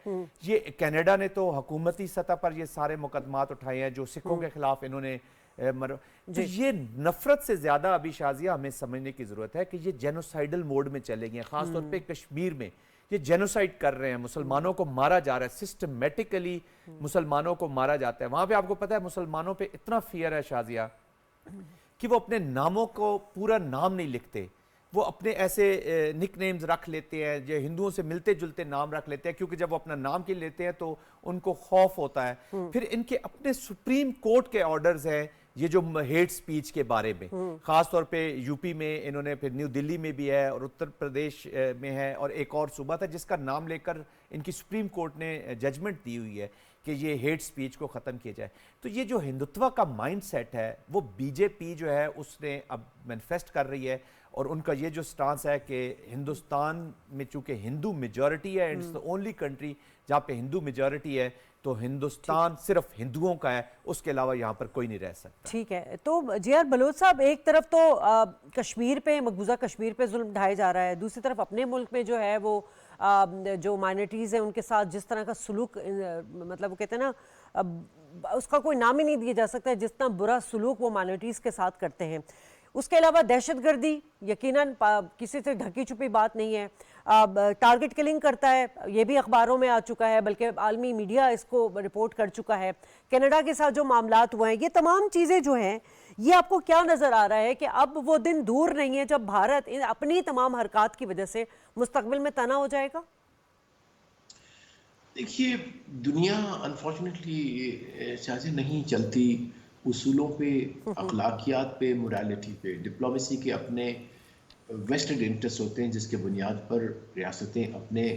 ये कनाडा ने तो हुकूमती सतह पर ये सारे मुकदमात उठाए हैं जो सिखों के खिलाफ इन्होंने तो ये नफरत से ज्यादा अभी शाजिया हमें समझने की जरूरत है कि ये जेनोसाइडल मोड में चले गए। खासतौर पे कश्मीर में ये जेनोसाइड कर रहे हैं, मुसलमानों को मारा जा रहा है, सिस्टमेटिकली मुसलमानों को मारा जाता है। वहां पे आपको पता है मुसलमानों पे इतना फियर है शाजिया कि वो अपने नामों को पूरा नाम नहीं लिखते, वो अपने ऐसे निकनेम्स रख लेते हैं जो हिंदुओं से मिलते जुलते नाम रख लेते हैं, क्योंकि जब वो अपना नाम के लेते हैं तो उनको खौफ होता है। फिर इनके अपने सुप्रीम कोर्ट के ऑर्डर्स हैं ये जो हेट स्पीच के बारे में, खास तौर पे यूपी में इन्होंने, फिर न्यू दिल्ली में भी है और उत्तर प्रदेश में है, और एक और सूबा था जिसका नाम लेकर इनकी सुप्रीम कोर्ट ने जजमेंट दी हुई है कि ये हेट स्पीच को ख़त्म किया जाए। तो ये जो हिंदुत्व का माइंडसेट है वो बीजेपी जो है उसने अब मैनिफेस्ट कर रही है, और उनका ये जो स्टांस है कि हिंदुस्तान में चूंकि हिंदू मेजॉरिटी है, इट्स द ओनली कंट्री जहाँ पे हिंदू मेजॉरिटी है, तो हिंदुस्तान सिर्फ हिंदुओं का है, उसके अलावा यहाँ पर कोई नहीं रह सकता। ठीक है, तो जी आर बलोच साहब, एक तरफ तो कश्मीर पे, मकबूजा कश्मीर पे जुल्म ढाया जा रहा है, दूसरी तरफ अपने मुल्क में जो है वो जो माइनॉरिटीज़ हैं उनके साथ जिस तरह का सलूक, मतलब वो कहते हैं ना, उसका कोई नाम ही नहीं दिया जा सकता है जितना बुरा सलूक वो माइनॉरिटीज़ के साथ करते हैं। उसके अलावा दहशतगर्दी यकीनन किसी से ढकी छुपी बात नहीं है, टारगेट किलिंग करता है, ये भी अखबारों में आ चुका है, बल्कि आलमी मीडिया इसको रिपोर्ट कर चुका है। कनाडा के साथ जो मामलात हुए हैं, ये तमाम चीज़ें जो हैं, ये आपको क्या नज़र आ रहा है कि अब वो दिन दूर नहीं है जब भारत इन अपनी तमाम हरकत की वजह से मुस्तकबिल में तना हो जाएगा? देखिए, दुनिया अनफॉर्चुनेटली शायद नहीं चलती उसूलों पे, अखलाकियात पे, मोरालिटी पे। डिप्लोमेसी के अपने वेस्टेड इंटरेस्ट होते हैं जिसके बुनियाद पर रियासतें अपने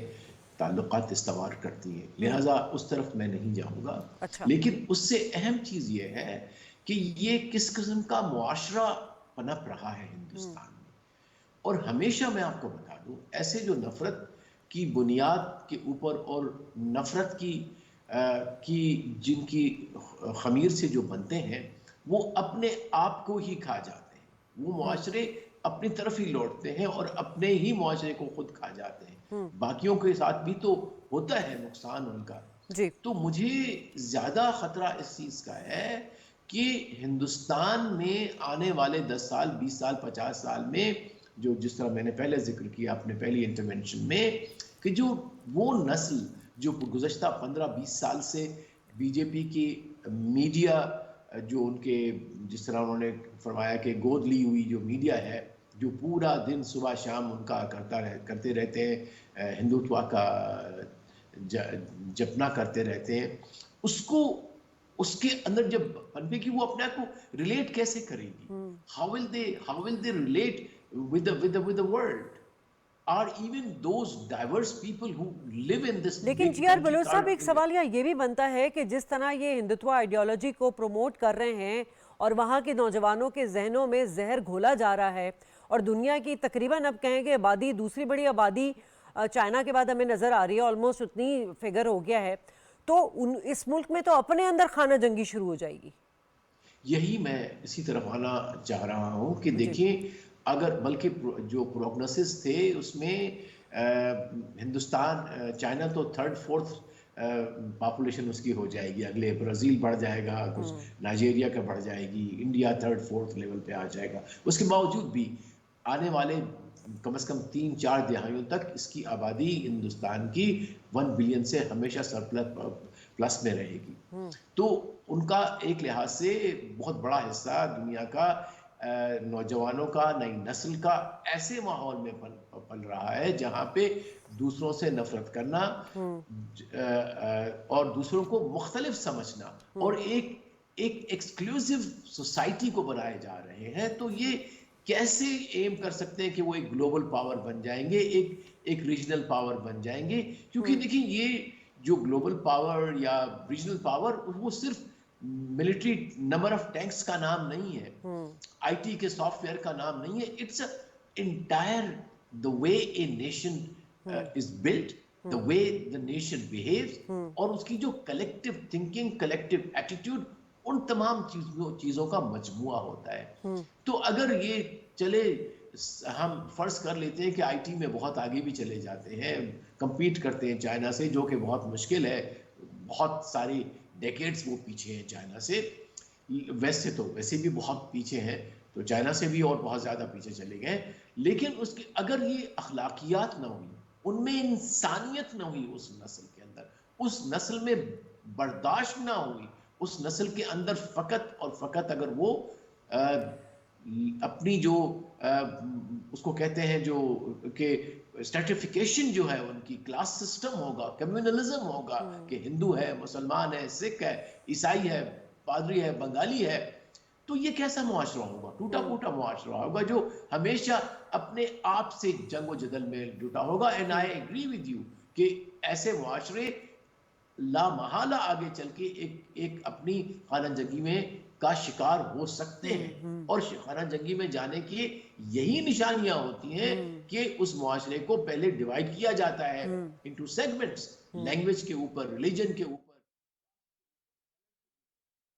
ताल्लुकात इस्तवार करती हैं, लिहाजा उस तरफ मैं नहीं जाऊंगा। अच्छा। लेकिन उससे अहम चीज़ ये है कि ये किस किस्म का मुआशरा पनप रहा है हिंदुस्तान में। और हमेशा मैं आपको बता दूं, ऐसे जो नफरत की बुनियाद के ऊपर और नफरत की जिनकी खमीर से जो बनते हैं वो अपने आप को ही खा जाते हैं। वो मुआशरे अपनी तरफ ही लौटते हैं और अपने ही मुआशरे को खुद खा जाते हैं। बाकियों के साथ भी तो होता है नुकसान उनका जी। तो मुझे ज्यादा खतरा इस चीज का है कि हिंदुस्तान में आने वाले 10 साल, 20 साल, 50 साल में, जो जिस तरह मैंने पहले जिक्र किया अपने पहली इंटरवेंशन में, कि जो वो नस्ल जो गुज़श्ता 15-20 साल से बीजेपी की मीडिया, जो उनके, जिस तरह उन्होंने फरमाया कि गोद ली हुई जो मीडिया है, जो पूरा दिन सुबह शाम उनका करते रहते हैं, हिंदुत्व का जपना करते रहते हैं, उसको उसके अंदर जब पनपे की, वो अपने आप को रिलेट कैसे करेगी? How will they relate with the world? Are even those diverse people who live in this? लेकिन जी आर बलोच साहब, एक सवाल यहाँ ये भी बनता है कि जिस तरह ये हिंदुत्व आइडियोलॉजी को प्रमोट कर रहे हैं और वहाँ के नौजवानों के जहनों में जहर घोला जा रहा है, और दुनिया की तकरीबन, अब कहेंगे आबादी, दूसरी बड़ी आबादी चाइना के बाद हमें नज़र आ रही है, ऑलमोस्ट उतनी फिगर हो गया है, तो इस मुल्क में तो अपने अंदर खाना जंगी शुरू हो जाएगी। यही मैं इसी तरफ आना चाह रहा हूं कि देखिए, अगर बल्कि जो प्रोग्नोसिस थे उसमें हिंदुस्तान, चाइना तो थर्ड फोर्थ पॉपुलेशन उसकी हो जाएगी, अगले ब्राज़ील बढ़ जाएगा, कुछ नाइजीरिया का बढ़ जाएगी, इंडिया थर्ड फोर्थ लेवल पे आ जाएगा। उसके बावजूद भी आने वाले कम से कम 3-4 दिहाइयों तक इसकी आबादी हिंदुस्तान की 1 बिलियन से हमेशा सरप्लस प्लस में रहेगी। तो उनका एक लिहाज से बहुत बड़ा हिस्सा दुनिया का नौजवानों का, नई नस्ल का ऐसे माहौल में पल रहा है जहां पे दूसरों से नफरत करना और दूसरों को मुख्तलिफ समझना और एक एक्सक्लूसिव सोसाइटी को बनाए जा रहे हैं। तो ये कैसे एम कर सकते हैं कि वो एक ग्लोबल पावर बन जाएंगे, एक रीजनल पावर बन जाएंगे? क्योंकि देखिए, ये जो ग्लोबल पावर या रीजनल पावर, वो सिर्फ मिलिट्री नंबर ऑफ टैंक्स का नाम नहीं है, आईटी के सॉफ्टवेयर का नाम नहीं है। Its entire the way a nation is built, the way the nation behaves, और उसकी जो कलेक्टिव थिंकिंग, कलेक्टिव एटीट्यूड, उन तमाम चीजों का मजमुआ होता है। तो अगर ये चले, हम फर्ज कर लेते हैं कि आईटी में बहुत आगे भी चले जाते हैं, कंपीट करते हैं चाइना से, जो कि बहुत मुश्किल है, बहुत सारी डेकेड्स वो पीछे हैं चाइना से। वैसे तो वैसे भी बहुत पीछे हैं, तो चाइना से भी और बहुत ज़्यादा पीछे चले गए। लेकिन उसके अगर ये अखलाकियात ना हुई, उनमें इंसानियत ना हुई, उस नस्ल के अंदर, उस नस्ल में बर्दाश्त ना हुई, उस नस्ल के अंदर फ़कत और फ़कत अगर वो अपनी जो उसको कहते हैं जो कि स्ट्रेटिफिकेशन जो है, उनकी क्लास सिस्टम होगा, कम्युनलिज्म होगा कि हिंदू है, मुसलमान है, सिख है, ईसाई है, पादरी है, बंगाली है, तो ये कैसा मुआशरा होगा? टूटा फूटा मुआशरा होगा जो हमेशा अपने आप से जंग जदल में जुटा होगा। And I agree with you कि ऐसे मुआशरे लामहाला आगे चल के एक अपनी खानजंगी में का शिकार हो सकते हैं। और खानजंगी में जाने की यही निशानियां होती हैं कि उस मुआशरे को पहले डिवाइड किया जाता है इनटू सेगमेंट्स, लैंग्वेज के ऊपर, रिलीजन के ऊपर,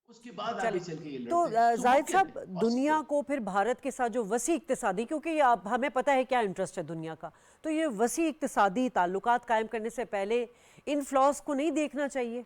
उसके बाद आगे चल के ये लड़ते तो हैं। जाहिद साहब, दुनिया को फिर भारत के साथ जो वसी इक्तिसादी, क्योंकि अब हमें पता है क्या इंटरेस्ट है दुनिया का, तो ये वसी इक्तिसादी ताल्लुकात कायम करने से पहले इन फ्लॉज को नहीं देखना चाहिए?